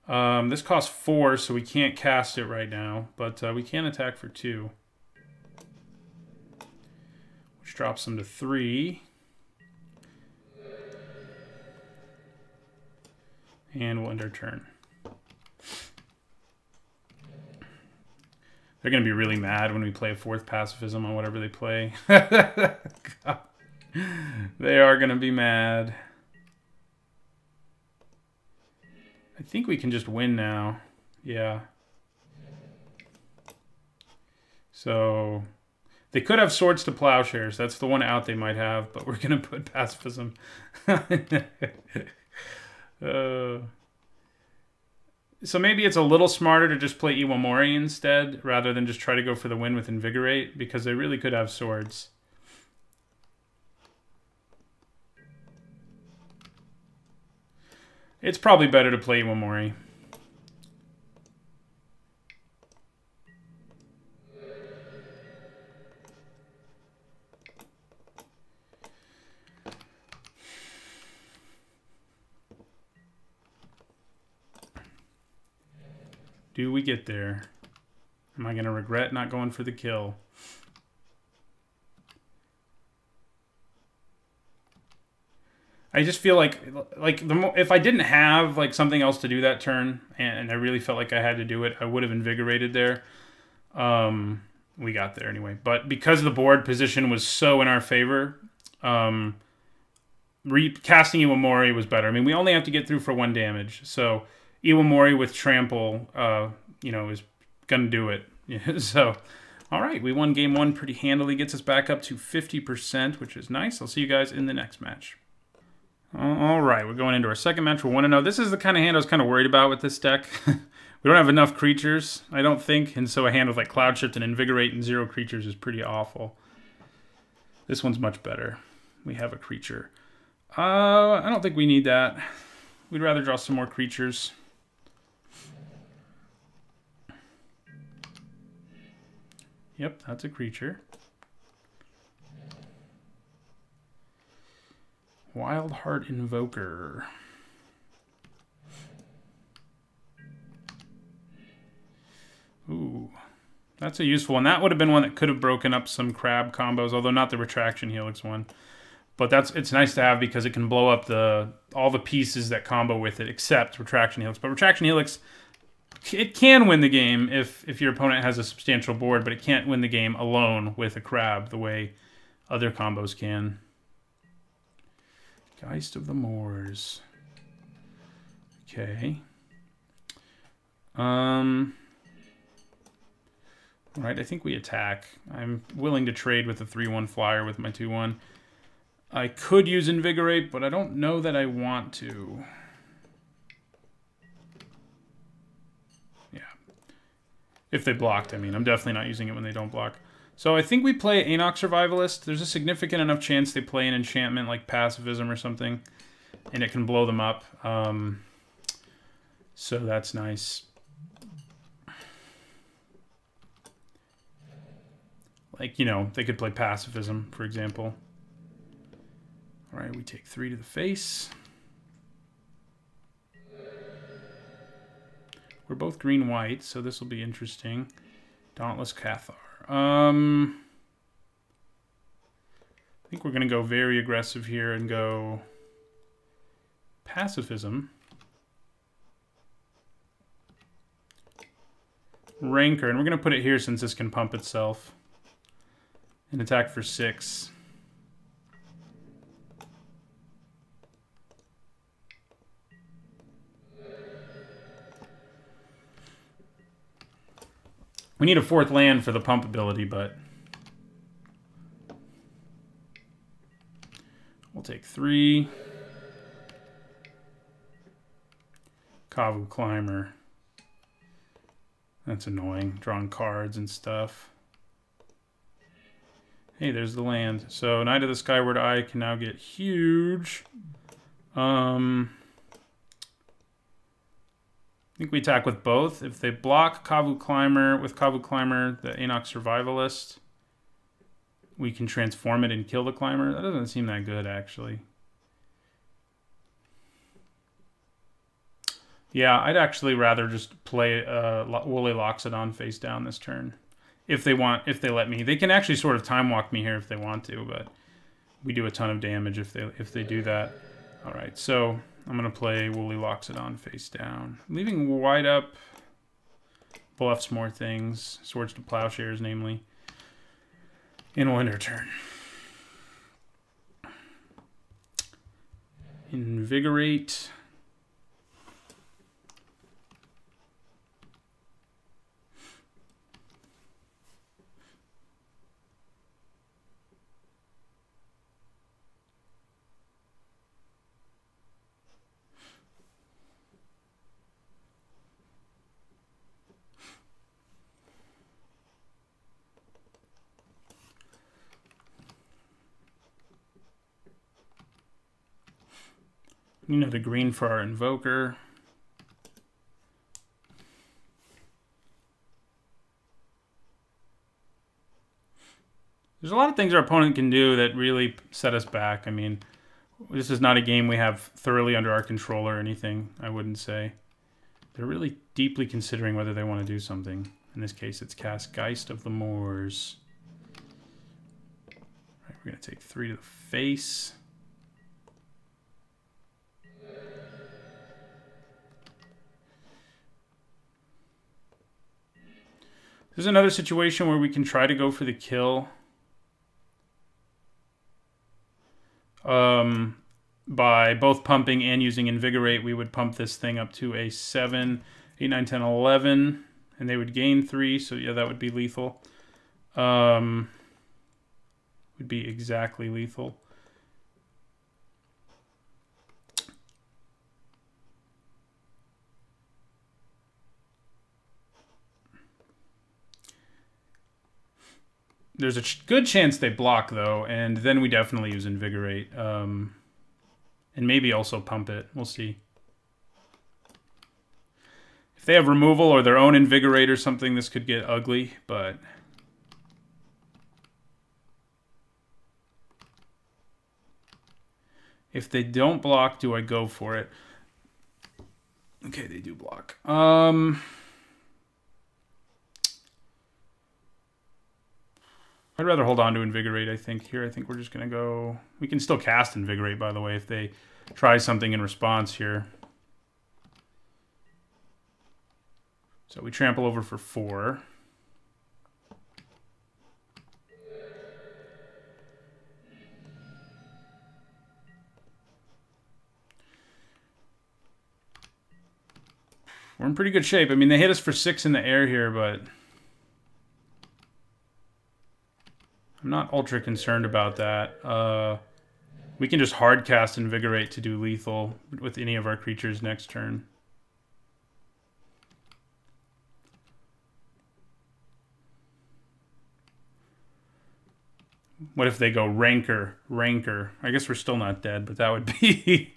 This costs 4, so we can't cast it right now, but we can attack for 2. Which drops them to 3. And we'll end our turn. They're going to be really mad when we play a 4th Pacifism on whatever they play. They are going to be mad. I think we can just win now. Yeah. So they could have Swords to Plowshares. That's the one out they might have, but we're going to put Pacifism. So maybe it's a little smarter to just play Iwamori instead, rather than just try to go for the win with Invigorate, because they really could have Swords. It's probably better to play Iwamori. Do we get there? Am I going to regret not going for the kill? I just feel like if I didn't have like something else to do that turn, and I really felt like I had to do it, I would have invigorated there. We got there anyway. But because the board position was so in our favor, casting Iwamori was better. I mean, we only have to get through for 1 damage, so Iwamori with Trample, is gonna do it. So, all right, we won game 1 pretty handily. Gets us back up to 50%, which is nice. I'll see you guys in the next match. All right, we're going into our second match. We want to know, this is the kind of hand I was kind of worried about with this deck. We don't have enough creatures, I don't think, and so a hand with like Cloud Shift and Invigorate and 0 creatures is pretty awful. This one's much better. We have a creature. I don't think we need that. We'd rather draw some more creatures. Yep, that's a creature. Wildheart Invoker. Ooh, that's a useful one. That would have been one that could have broken up some crab combos, although not the Retraction Helix one. But it's nice to have because it can blow up all the pieces that combo with it, except Retraction Helix. But Retraction Helix, it can win the game if your opponent has a substantial board, but it can't win the game alone with a crab the way other combos can. Geist of the Moors. Okay. Right, I think we attack. I'm willing to trade with a 3-1 flyer with my 2-1. I could use Invigorate, but I don't know that I want to. Yeah. If they blocked, I mean. I'm definitely not using it when they don't block. So I think we play Anok Survivalist. There's a significant enough chance they play an enchantment like Pacifism or something, and it can blow them up. So that's nice. Like, they could play Pacifism, for example. All right, we take 3 to the face. We're both green-white, so this will be interesting. Dauntless Cathar. I think we're going to go very aggressive here and go Pacifism. Rancor, and we're going to put it here since this can pump itself. And attack for 6. We need a 4th land for the pump ability, but we'll take 3. Kavu Climber. That's annoying. Drawing cards and stuff. Hey, there's the land. So Knight of the Skyward Eye can now get huge. I think we attack with both. If they block Kavu Climber, with Kavu Climber, the Anok Survivalist, we can transform it and kill the Climber. That doesn't seem that good, actually. Yeah, I'd actually rather just play Woolly Loxodon face down this turn. If they let me. They can actually sort of time walk me here if they want to, but we do a ton of damage if they do that. All right, so I'm going to play Woolly Loxodon face down. Leaving white up bluffs more things. Swords to Plowshares, namely. In a winter turn. Invigorate. You know, the green for our Invoker. There's a lot of things our opponent can do that really set us back. I mean, this is not a game we have thoroughly under our control or anything, I wouldn't say. They're really deeply considering whether they want to do something. In this case, it's cast Geist of the Moors. All right, we're going to take 3 to the face. There's another situation where we can try to go for the kill. By both pumping and using Invigorate, we would pump this thing up to a 7, 8, 9, 10, 11. And they would gain 3, so yeah, that would be lethal. Would be exactly lethal. There's a good chance they block, though, and then we definitely use Invigorate. And maybe also pump it. We'll see. If they have removal or their own Invigorate or something, this could get ugly, but... If they don't block, do I go for it? Okay, they do block. I'd rather hold on to Invigorate, I think. Here, I think we're just going to go... We can still cast Invigorate, by the way, if they try something in response here. So we trample over for 4. We're in pretty good shape. I mean, they hit us for 6 in the air here, but... I'm not ultra concerned about that. We can just hard cast Invigorate to do lethal with any of our creatures next turn. What if they go Rancor? I guess we're still not dead, but that would be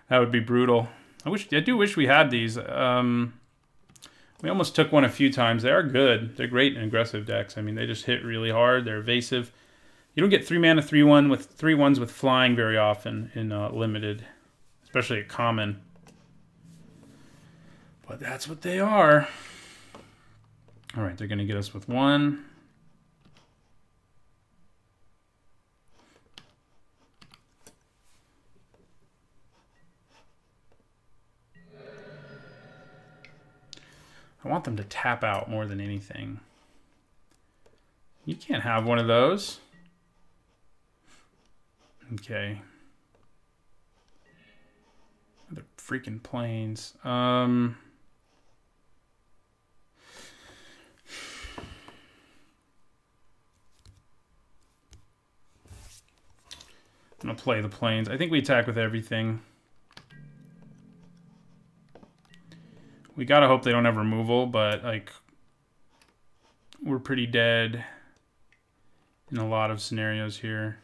that would be brutal. I do wish we had these. We almost took one a few times. They are good. They're great in aggressive decks. I mean, they just hit really hard. They're evasive. You don't get 3 mana 3/1 with 3/1s with flying very often in limited, especially at common. But that's what they are. All right, they're going to get us with 1. I want them to tap out more than anything. You can't have one of those. Okay. The freaking planes. to play the plains. I think we attack with everything. We got to hope they don't have removal, but, like, we're pretty dead in a lot of scenarios here.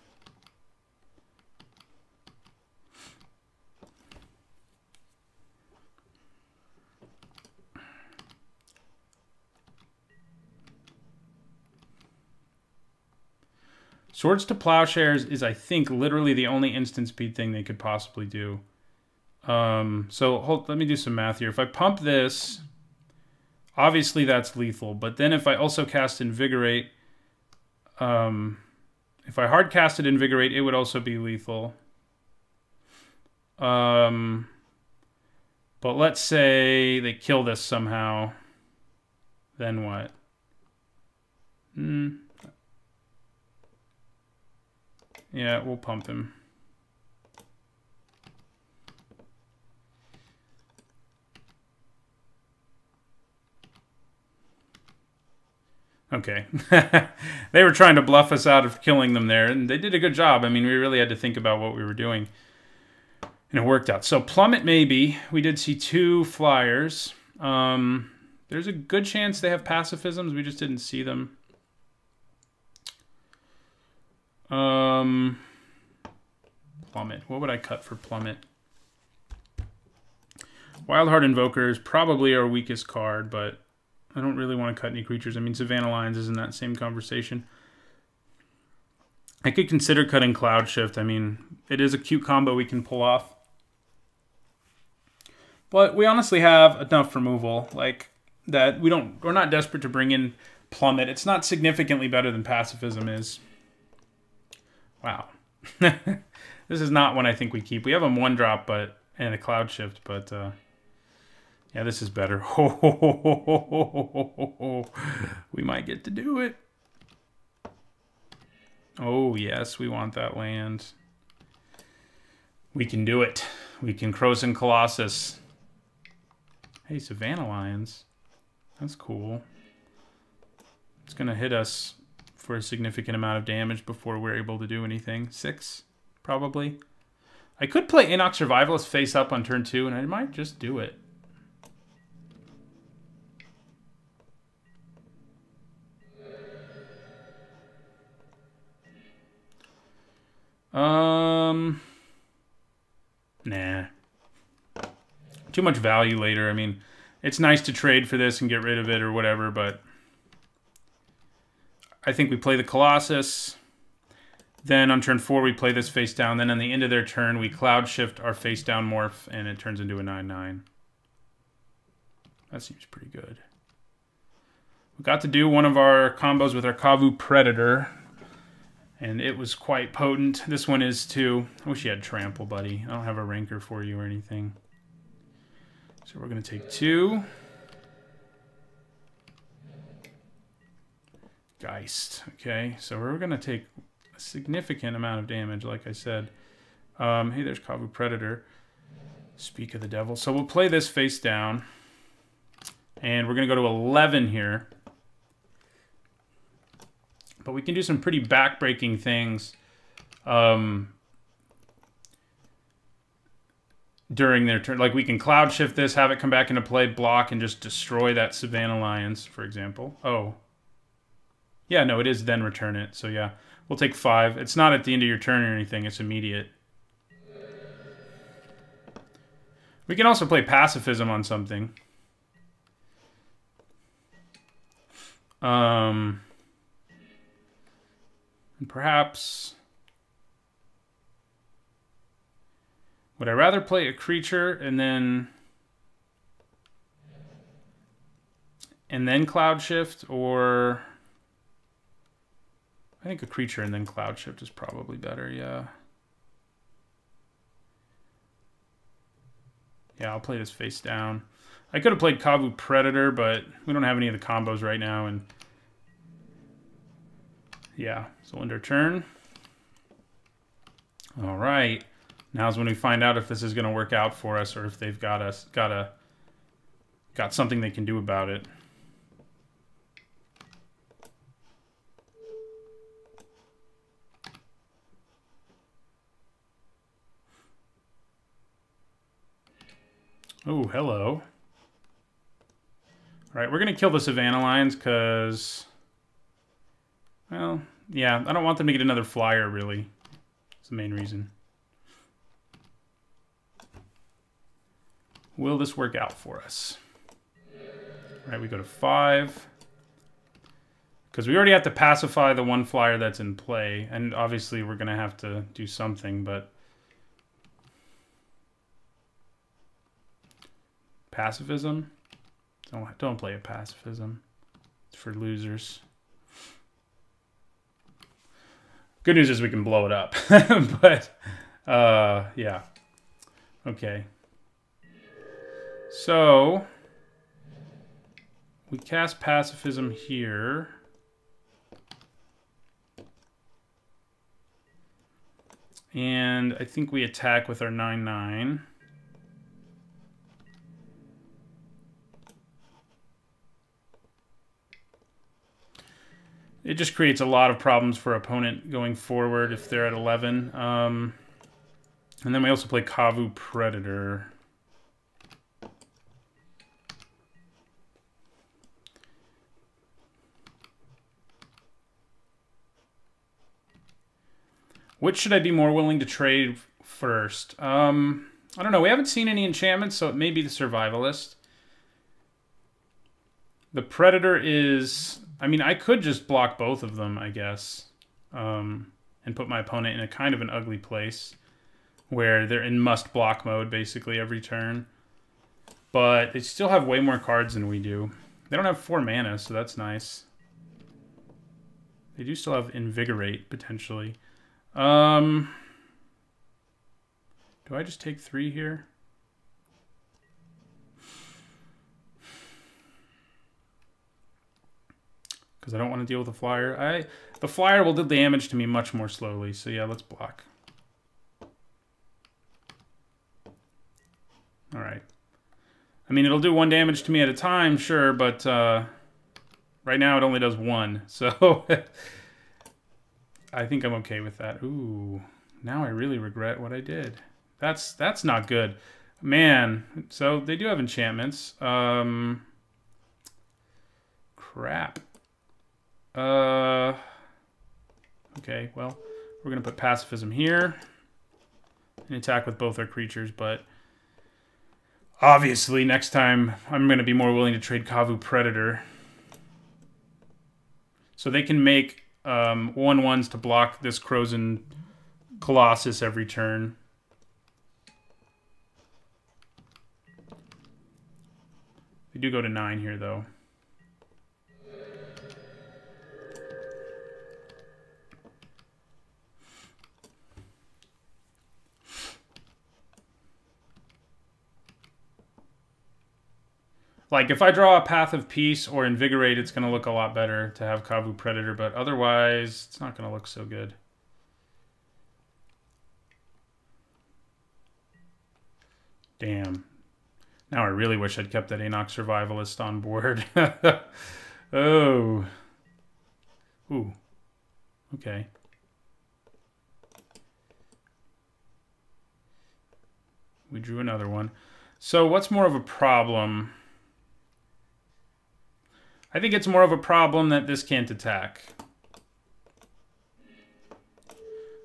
Swords to Plowshares is, I think, literally the only instant speed thing they could possibly do. So let me do some math here. If I pump this, obviously that's lethal. But then if I also cast Invigorate, if I hard casted Invigorate, it would also be lethal. But let's say they kill this somehow. Then what? Yeah, we'll pump him. Okay. They were trying to bluff us out of killing them there, and they did a good job. I mean, we really had to think about what we were doing, and it worked out. So Plummet, maybe. We did see 2 flyers. There's a good chance they have pacifisms. We just didn't see them. Plummet. What would I cut for Plummet? Wildheart Invoker is probably our weakest card, but I don't really want to cut any creatures. I mean, Savannah Lions is in that same conversation. I could consider cutting Cloud Shift. I mean, it is a cute combo we can pull off. But we honestly have enough removal, like that we're not desperate to bring in Plummet. It's not significantly better than Pacifism is. Wow. This is not one I think we keep. We have a 1-drop and a Cloud Shift, but yeah, this is better. We might get to do it. Oh, yes, we want that land. We can do it. We can Krosan Colossus. Hey, Savannah Lions. That's cool. It's going to hit us for a significant amount of damage before we're able to do anything. 6, probably. I could play Enoch Survivalist face up on turn 2, and I might just do it. Nah. Too much value later. I mean, it's nice to trade for this and get rid of it or whatever, but I think we play the Colossus. Then on turn 4, we play this face down. Then on the end of their turn, we Cloud Shift our face down morph, and it turns into a 9/9. That seems pretty good. We got to do one of our combos with our Kavu Predator, and it was quite potent. This one is too. I wish you had Trample, buddy. I don't have a Ranker for you or anything. So we're going to take 2. Geist. Okay, so we're going to take a significant amount of damage, like I said. Hey, there's Kavu Predator. Speak of the devil. So we'll play this face down. And we're going to go to 11 here. But we can do some pretty backbreaking things during their turn. Like, we can Cloud Shift this, have it come back into play, block, and just destroy that Savannah Lions, for example. Oh. Yeah, no, it is then return it. So, yeah, we'll take 5. It's not at the end of your turn or anything. It's immediate. We can also play Pacifism on something. And perhaps... Would I rather play a creature and then Cloud Shift, or... I think a creature and then Cloud Shift is probably better, yeah. Yeah, I'll play this face down. I could have played Kavu Predator, but we don't have any of the combos right now, and... Yeah, so end our turn. All right. Now's when we find out if this is going to work out for us, or if they've got something they can do about it. Oh, hello. All right, we're going to kill the Savannah Lions because, well, yeah, I don't want them to get another flyer, really. That's the main reason. Will this work out for us? All right, we go to 5. Because we already have to pacify the one flyer that's in play. And obviously we're going to have to do something, but... Pacifism? Don't play a pacifism. It's for losers. Good news is we can blow it up. But, yeah. Okay. So, we cast pacifism here. And I think we attack with our 9/9. It just creates a lot of problems for opponent going forward if they're at 11. And then we also play Kavu Predator. Which should I be more willing to trade first? I don't know. We haven't seen any enchantments, so it may be the Survivalist. The Predator is... I mean, I could just block both of them, I guess. And put my opponent in a kind of an ugly place. Where they're in must-block mode, basically, every turn. But they still have way more cards than we do. They don't have 4 mana, so that's nice. They do still have Invigorate, potentially. Do I just take 3 here? Because I don't want to deal with the flyer. The flyer will do damage to me much more slowly. So yeah, let's block. Alright. I mean, it'll do 1 damage to me at a time, sure, but right now it only does 1. So I think I'm okay with that. Ooh, now I really regret what I did. That's not good. Man, so they do have enchantments. Crap. Okay, well, we're going to put pacifism here and attack with both our creatures, but obviously next time I'm going to be more willing to trade Kavu Predator. So they can make 1/1s to block this Krosan Colossus every turn. They do go to 9 here, though. Like, if I draw a Path of Peace or Invigorate, it's going to look a lot better to have Kavu Predator, but otherwise, it's not going to look so good. Damn. Now I really wish I'd kept that Anok Survivalist on board. Oh. Ooh. Okay. We drew another one. So what's more of a problem? I think it's more of a problem that this can't attack.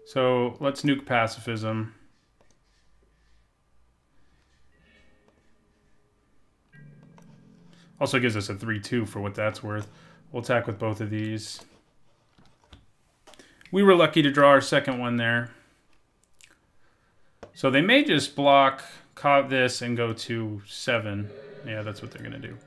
So let's nuke pacifism. Also gives us a 3/2 for what that's worth. We'll attack with both of these. We were lucky to draw our second one there. So they may just block this and go to 7. Yeah, that's what they're going to do.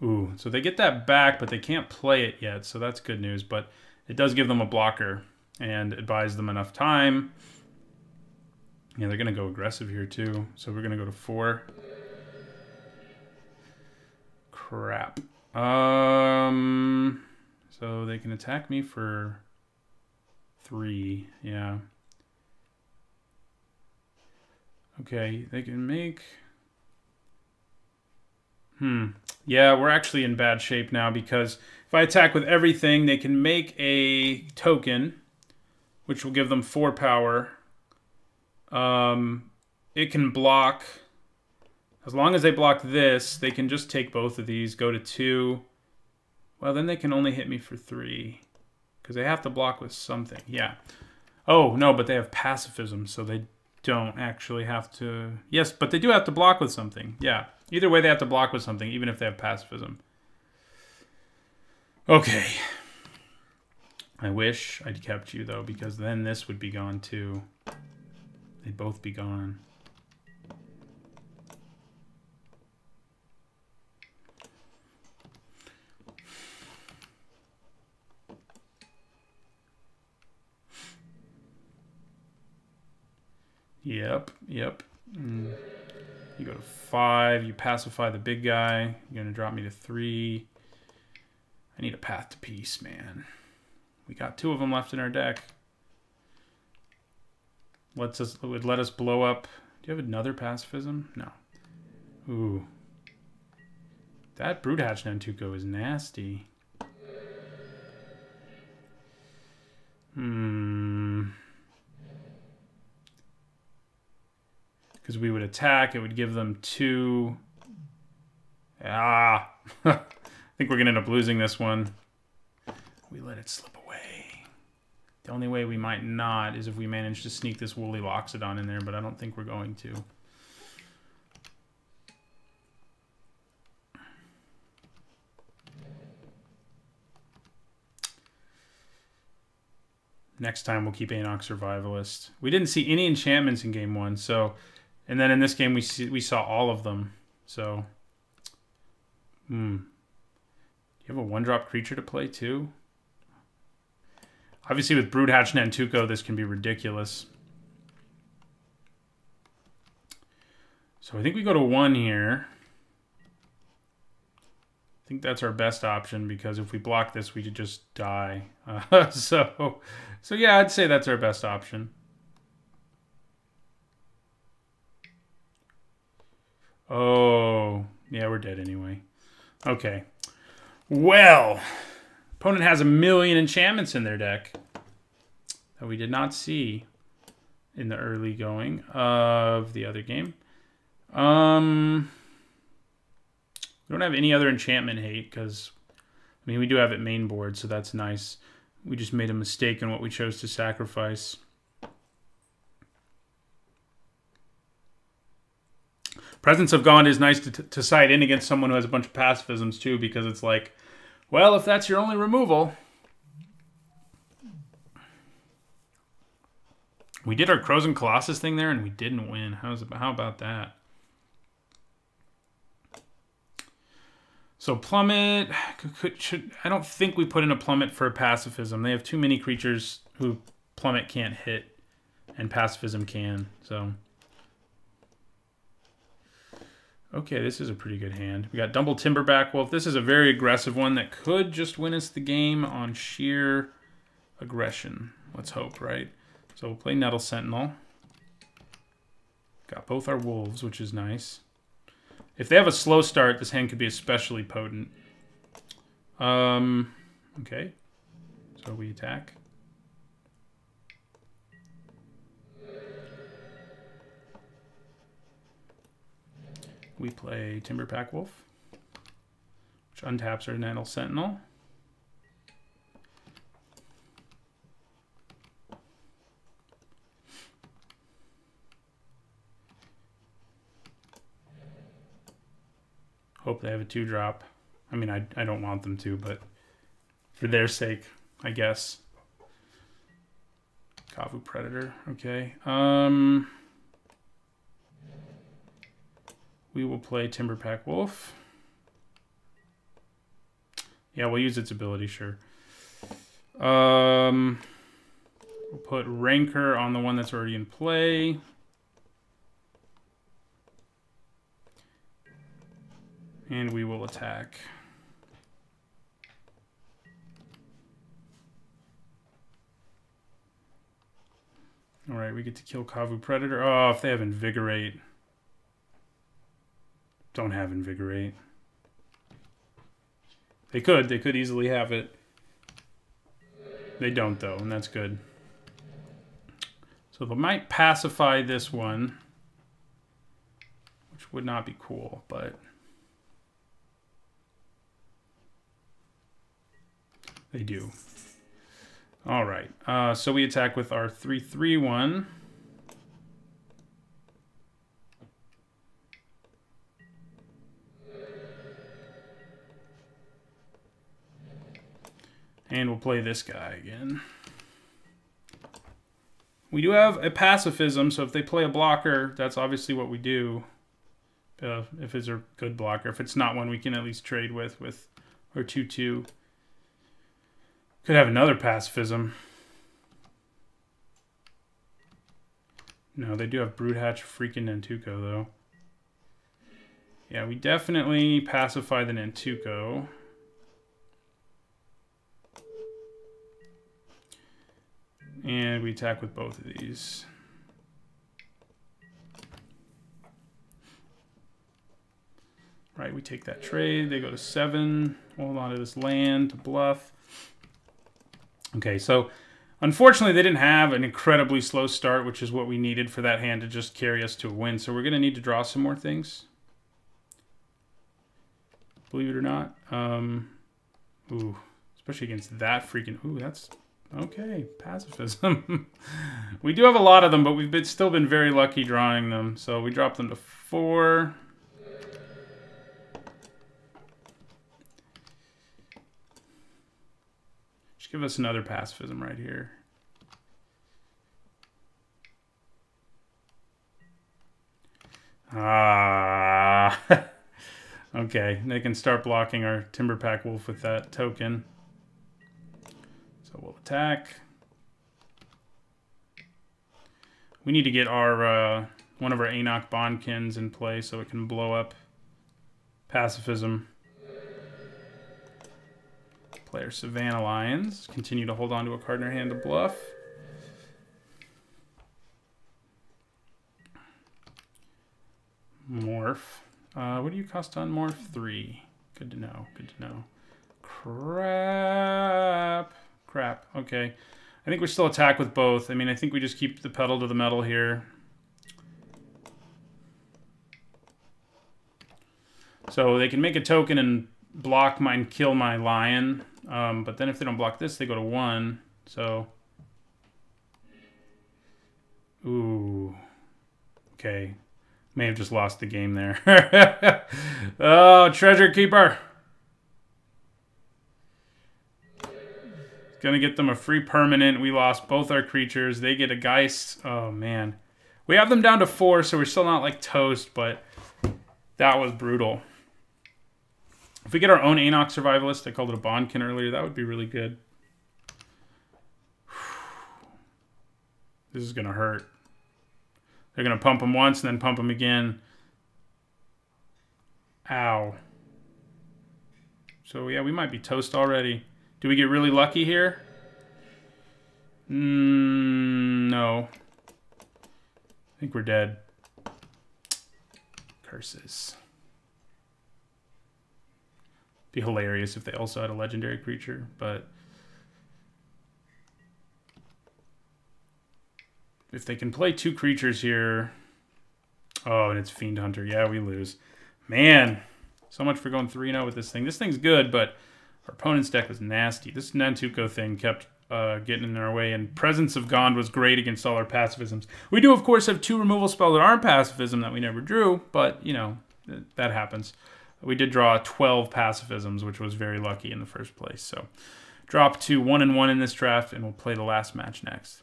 Ooh, so they get that back, but they can't play it yet, so that's good news. But it does give them a blocker, and it buys them enough time. Yeah, they're going to go aggressive here, too. So we're going to go to 4. Crap. So they can attack me for 3, yeah. Okay, they can make... Yeah, we're actually in bad shape now because if I attack with everything, they can make a token, which will give them 4 power. It can block. As long as they block this, they can just take both of these, go to 2. Well, then they can only hit me for 3. Because they have to block with something. Yeah. Oh, no, but they have pacifism, so they don't actually have to... Yes, but they do have to block with something. Yeah. Either way, they have to block with something, even if they have pacifism. Okay. I wish I'd kept you, though, because then this would be gone, too. They'd both be gone. Yep. You go to 5. You pacify the big guy. You're going to drop me to 3. I need a path to peace, man. We got 2 of them left in our deck. It would let us blow up. Do you have another pacifism? No. Ooh. That Broodhatch Nantuko is nasty. Because we would attack, it would give them 2. I think we're going to end up losing this one. We let it slip away. The only way we might not is if we manage to sneak this Woolly Loxodon in there, but I don't think we're going to. Next time we'll keep Anok Survivalist. We didn't see any enchantments in game 1, so... And then in this game we saw all of them, so... Do you have a 1-drop creature to play too? Obviously with Broodhatch Nantuko this can be ridiculous. So I think we go to 1 here. I think that's our best option because if we block this we could just die. So yeah, I'd say that's our best option. Oh, yeah, we're dead anyway. Okay. Well, opponent has 1,000,000 enchantments in their deck that we did not see in the early going of the other game. We don't have any other enchantment hate because, I mean, we do have it main board, so that's nice. We just made a mistake in what we chose to sacrifice. Presence of Gond is nice to side in against someone who has a bunch of pacifisms too, because it's like, well, if that's your only removal. We did our Crows and Colossus thing there and we didn't win. How about that? So Plummet, I don't think we put in a Plummet for pacifism. They have too many creatures who Plummet can't hit and pacifism can, so... Okay, this is a pretty good hand. We got Dumble Timberback Wolf. This is a very aggressive one that could just win us the game on sheer aggression. Let's hope, right? So we'll play Nettle Sentinel. Got both our wolves, which is nice. If they have a slow start, this hand could be especially potent. Okay. So we attack. We play Timberpack Wolf, which untaps our Nettle Sentinel. Hope they have a 2-drop. I mean, I don't want them to, but for their sake, I guess. Kavu Predator, okay. We will play Timberpack Wolf. Yeah, we'll use its ability, sure. We'll put Rancor on the one that's already in play. And we will attack. Alright, we get to kill Kavu Predator. Oh, if they have Invigorate. Don't have Invigorate. They could easily have it. They don't though, and that's good. So they might pacify this one, which would not be cool, but they do. All right, so we attack with our 3/3/1. And we'll play this guy again. We do have a pacifism, so if they play a blocker, that's obviously what we do. If it's a good blocker. If it's not one we can at least trade with our 2/2. Could have another pacifism. No, they do have Broodhatch freaking Nantuko, though. Yeah, we definitely pacify the Nantuko. And we attack with both of these. Right, we take that trade. They go to 7. Hold on to this land to bluff. Okay, so unfortunately they didn't have an incredibly slow start, which is what we needed for that hand to just carry us to a win. So we're going to need to draw some more things. Believe it or not. Ooh, especially against that freaking... Ooh, that's... Okay, pacifism. We do have a lot of them, but we've still been very lucky drawing them. So we drop them to 4. Just give us another pacifism right here. Ah. Okay, they can start blocking our Timberpack Wolf with that token. So we'll attack. We need to get our one of our Anok Bondkins in play so it can blow up pacifism. Player Savannah Lions. Continue to hold on to a card in our hand to bluff. Morph. What do you cost on Morph? 3. Good to know. Good to know. Crap. Okay. I think we still attack with both. I mean, I think we just keep the pedal to the metal here. So they can make a token and block mine, kill my lion. But then if they don't block this, they go to 1. So... Ooh. Okay. May have just lost the game there. Oh, Treasure Keeper. Gonna get them a free permanent. We lost both our creatures. They get a Geist. Oh, man. We have them down to 4, so we're still not, like, toast, but that was brutal. If we get our own Anok Survivalist, I called it a Bondkin earlier, that would be really good. This is gonna hurt. They're gonna pump them once and then pump them again. Ow. So, yeah, we might be toast already. Do we get really lucky here? No. I think we're dead. Curses. Be hilarious if they also had a legendary creature, but... If they can play 2 creatures here... Oh, and it's Fiend Hunter. Yeah, we lose. Man, so much for going 3-0 with this thing. This thing's good, but... Our opponent's deck was nasty. This Nantuko thing kept getting in our way, and Presence of Gond was great against all our pacifisms. We do, of course, have 2 removal spells that aren't pacifism that we never drew, but, you know, that happens. We did draw 12 pacifisms, which was very lucky in the first place. So, drop to 1-1 in this draft, and we'll play the last match next.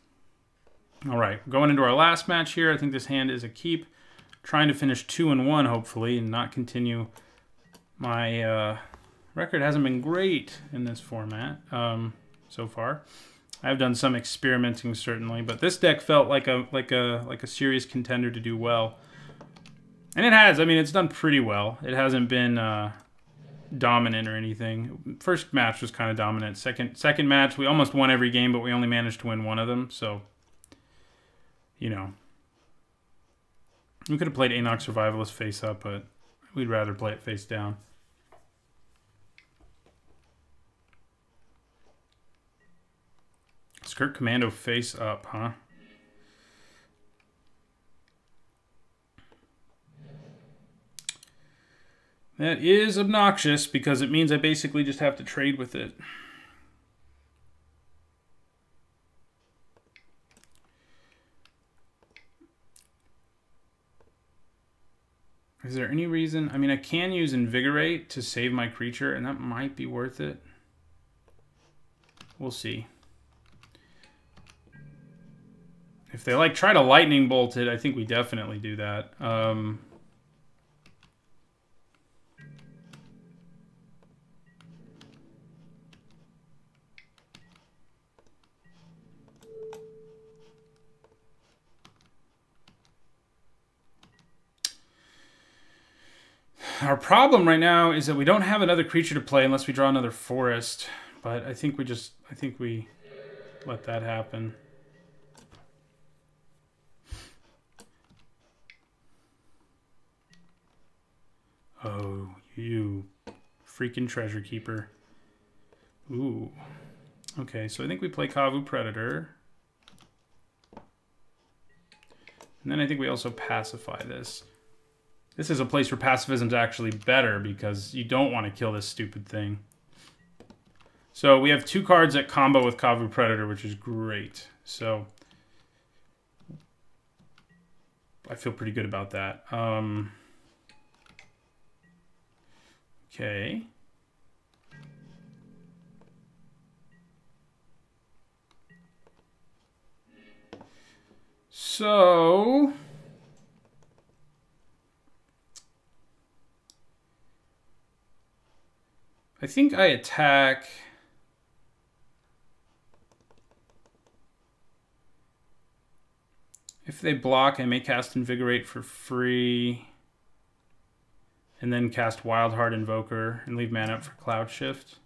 All right, going into our last match here. I think this hand is a keep. Trying to finish 2-1, hopefully, and not continue my... record hasn't been great in this format so far. I've done some experimenting certainly, but this deck felt like a serious contender to do well, and it has. I mean, it's done pretty well. It hasn't been dominant or anything. First match was kind of dominant. Second match we almost won every game, but we only managed to win one of them. So, you know, we could have played Anok Survivalist face up, but we'd rather play it face down. Skirt Commando face up, huh? That is obnoxious because it means I basically just have to trade with it. Is there any reason? I mean, I can use Invigorate to save my creature, and that might be worth it. We'll see. If they like try to lightning bolt it, I think we definitely do that. Our problem right now is that we don't have another creature to play unless we draw another forest. But I think we let that happen. Oh, you freaking treasure keeper. Ooh. Okay, so I think we play Kavu Predator. And then I think we also pacify this. This is a place where pacifism's actually better because you don't want to kill this stupid thing. So we have 2 cards that combo with Kavu Predator, which is great. So I feel pretty good about that. Okay. So I think I attack. If they block, I may cast Invigorate for free. And then cast Wildheart Invoker and leave mana up for Cloud Shift.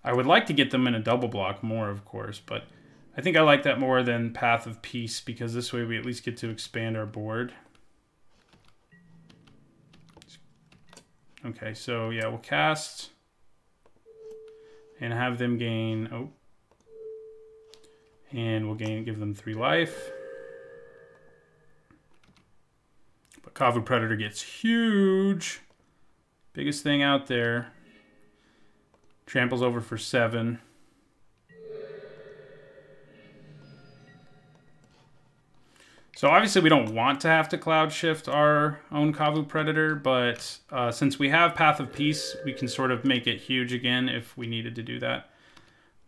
I would like to get them in a double block more, of course, but I think I like that more than Path of Peace because this way we at least get to expand our board. Okay, so yeah, we'll cast and have them gain, oh, and we'll give them 3 life. But Kavu Predator gets huge. Biggest thing out there. Tramples over for 7. So obviously we don't want to have to Cloud Shift our own Kavu Predator, but since we have Path of Peace, we can sort of make it huge again if we needed to do that.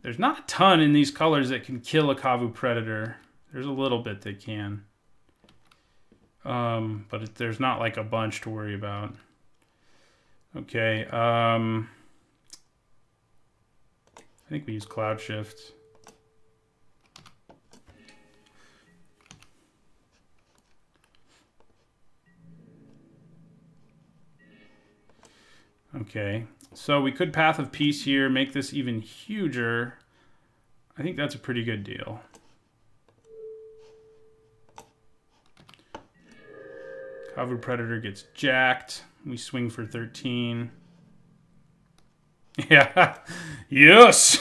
There's not a ton in these colors that can kill a Kavu Predator. There's a little bit that can. But there's not like a bunch to worry about. Okay, I think we use Cloud Shift. Okay, so we could Path of Peace here, make this even huger. I think that's a pretty good deal. Kavu Predator gets jacked. We swing for 13. Yeah, yes!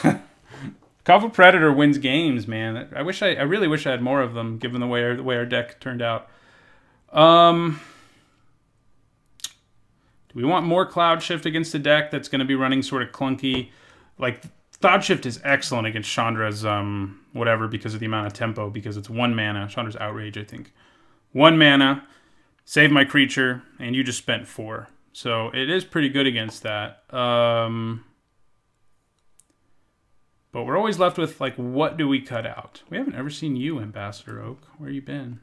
Kavu Predator wins games, man. I really wish I had more of them, given the way our deck turned out. Do we want more Cloud Shift against a deck that's going to be running sort of clunky? Like, Cloud Shift is excellent against Chandra's whatever because of the amount of tempo, because it's 1 mana. Chandra's Outrage, I think. 1 mana, save my creature, and you just spent 4. So it is pretty good against that. But we're always left with, like, what do we cut out? We haven't ever seen you, Ambassador Oak. Where you been?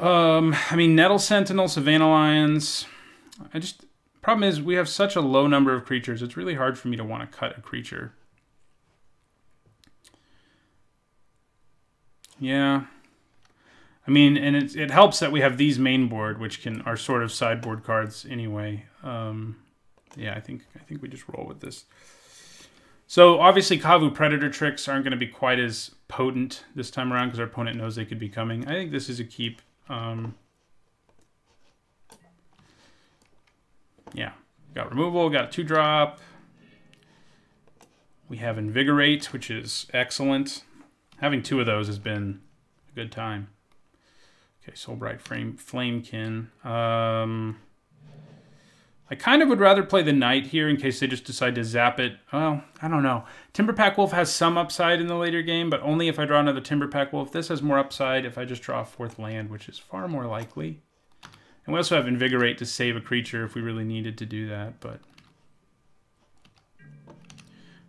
I mean, Nettle Sentinel, Savannah Lions. Problem is, we have such a low number of creatures, it's really hard for me to want to cut a creature. Yeah. I mean, and it helps that we have these main board, which are sort of sideboard cards anyway. Yeah, I think we just roll with this. So obviously Kavu Predator tricks aren't going to be quite as potent this time around because our opponent knows they could be coming. I think this is a keep. Yeah. Got removal, got a 2-drop. We have Invigorate, which is excellent. Having 2 of those has been a good time. Okay, Soulbright Flamekin. I kind of would rather play the Knight here in case they just decide to zap it. Well, I don't know. Timberpack Wolf has some upside in the later game, but only if I draw another Timberpack Wolf. This has more upside if I just draw a 4th land, which is far more likely. And we also have Invigorate to save a creature if we really needed to do that, but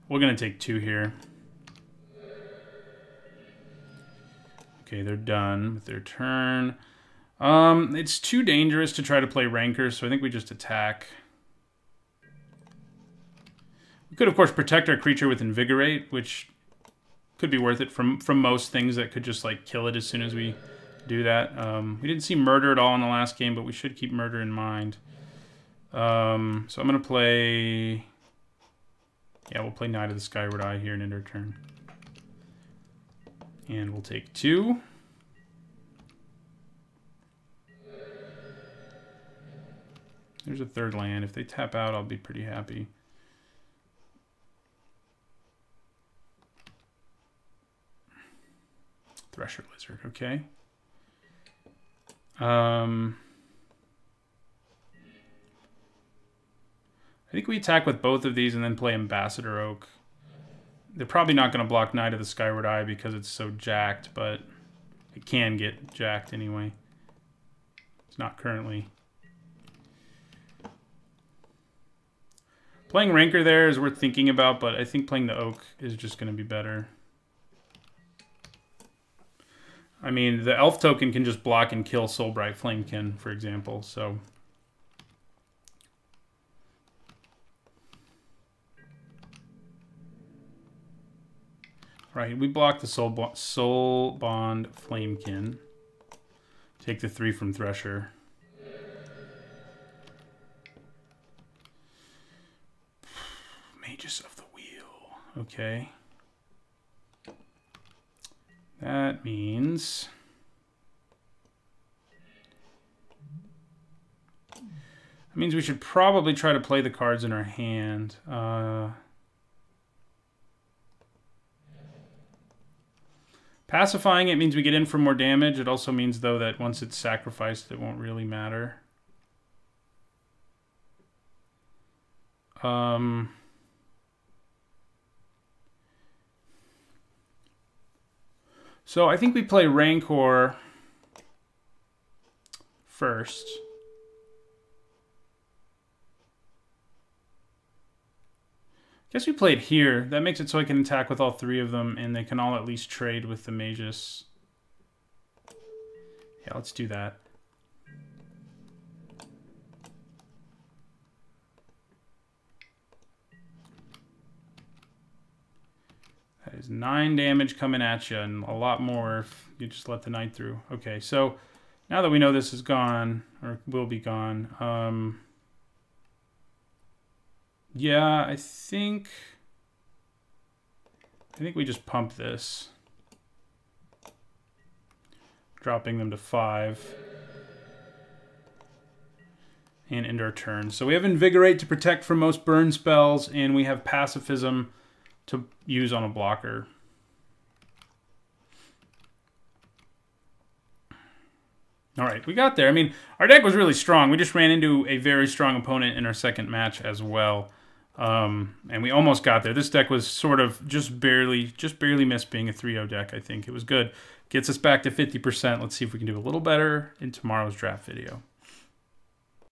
we're going to take 2 here. Okay, they're done with their turn. It's too dangerous to try to play Rancor, so I think we just attack. We could, of course, protect our creature with Invigorate, which could be worth it from most things that could just, like, kill it as soon as we do that. We didn't see Murder at all in the last game, but we should keep Murder in mind. So I'm going to play... Yeah, we'll play Knight of the Skyward Eye here and end our turn. And we'll take 2. There's a 3rd land. If they tap out, I'll be pretty happy. Thresher Lizard, okay. I think we attack with both of these and then play Ambassador Oak. They're probably not going to block Knight of the Skyward Eye because it's so jacked, but it can get jacked anyway. It's not currently. Playing Rancor there is worth thinking about, but I think playing the Oak is just going to be better. I mean, the Elf token can just block and kill Soulbright Flamekin, for example, so... Right, we block the Soul Bond Flamekin. Take the 3 from Thresher. Magus of the Wheel. Okay. That means... we should probably try to play the cards in our hand. Pacifying it means we get in for more damage. It also means, though, that once it's sacrificed, it won't really matter. So I think we play Rancor first. Guess we play it here. That makes it so I can attack with all 3 of them, and they can all at least trade with the Magus. Yeah, let's do that. That is 9 damage coming at you, and a lot more if you just let the Knight through. Okay, so now that we know this is gone, or will be gone, yeah, I think we just pump this. Dropping them to 5. And end our turn. So we have Invigorate to protect from most burn spells, and we have Pacifism to use on a blocker. Alright, we got there. I mean, our deck was really strong. We just ran into a very strong opponent in our second match as well. And we almost got there. This deck was sort of just barely missed being a 3-0 deck, I think. It was good. Gets us back to 50%. Let's see if we can do a little better in tomorrow's draft video.